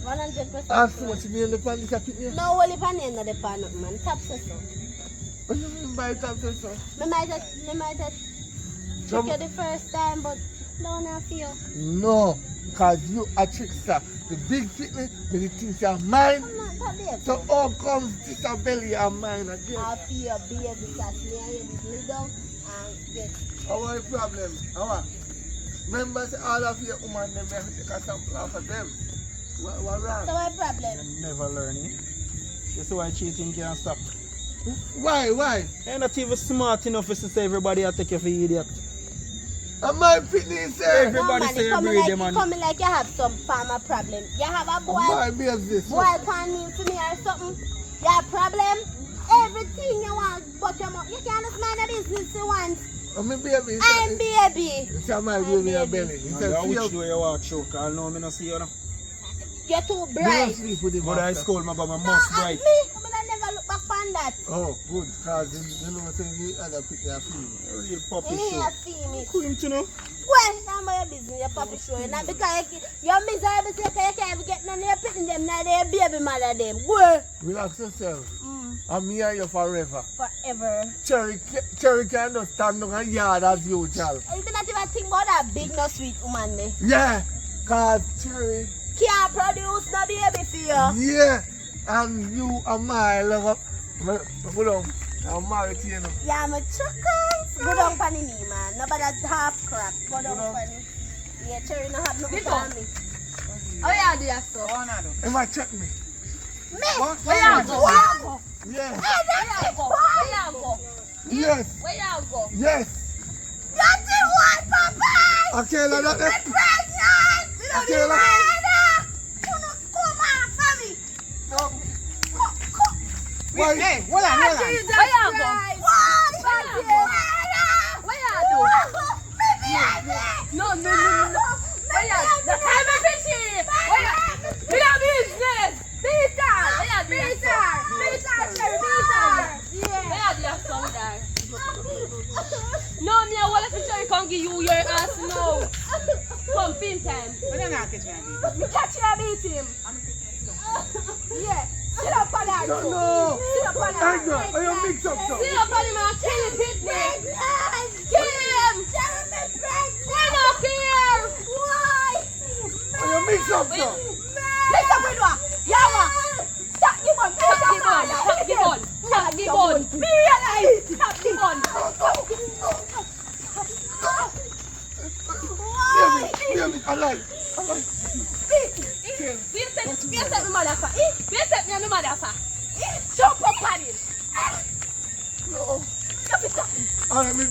100%. Ask so much me in the pan, this opinion. No, only pan in the pan, man. Top so. What do you mean by that, sir? Me might have trick you the first time, but don't have fear. No, because you a trickster. The big fitness, the things are mine. I'm not that baby. So all comes this a belly are mine again. I'll fear baby because me and you just lay down and get. Our problem, remember say all of your women them have to take a sample off of them. What wrong? So what problem? You never learn it. You see why cheating can't stop. Why? You're not even smart enough to say everybody will take you for idiot. And my fitness say Everybody say you breed them and coming like you have some farmer problem. You have a boy, my business. boy can't kneel for me or something. You have problem? Everything you want, but you can't just mind the business you want. I'm a baby. I'm baby. It's my baby in belly. It's you a which field. way you walk through, because I know me not see you now. You're too You don't bright. sleep with him. But I after. scold my mama No, must at bright. me, I'm gonna never look back on that. Oh, good. Because you know what I'm saying? The other people are feeling. Real puppy You show. need to see me. Couldn't you know? Well, now my business, your puppy show. Not because you're miserable, so you can't even get none of your picking them, now they're baby mother them. Go. Relax yourself. I'm here you forever. Forever. Cherry can just stand on a yard as usual. You not even think about that big, no sweet woman, me. Yeah, because Cherry, Can't produce no baby for you. yeah, and you are my lover. Hold on, I'm married to you now. Yeah, I'm a chuckle. Go down on me, man. Nobody half crack. Go down on me. Yeah, Cherry no have nothing for me. Oh yeah, do that stuff. Am I check me? Me? What? Where you go? Wow. Yes, Hey, that's it, boy. Where you go? yes, Where you go? yes. That's it, what, Papa? Okay, like that. Pregnant. Okay, like Come on, family. why? Hey, hold on. Where you go? Where you do? No. Where you? The time is fishing. Where you? We have business. Peter. Where you do your stuff? Where you do your stuff there? No, me I want to show you can't give you your ass now. pumping time. But then I catch me and beat. Me catch you and beat him. Yeah. Sit up on that. No. Sit up on that. Anger, are you mix up stuff? Sit up on him and kill him, hit me. Kill him. We're not here. Why? Are you mix up stuff? Mix up with what? Yawa. Stop the gun. Stop the gun. Stop the gun. Stop the gun. Me realize. Stop the gun. Hear me, alive. Where take me motherfucker? Where take me and my motherfucker? Jump up on him. No. Stop it, stop. All right, me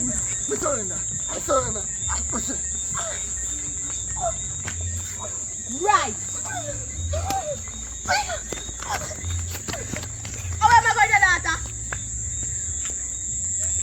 surrender. I surrender.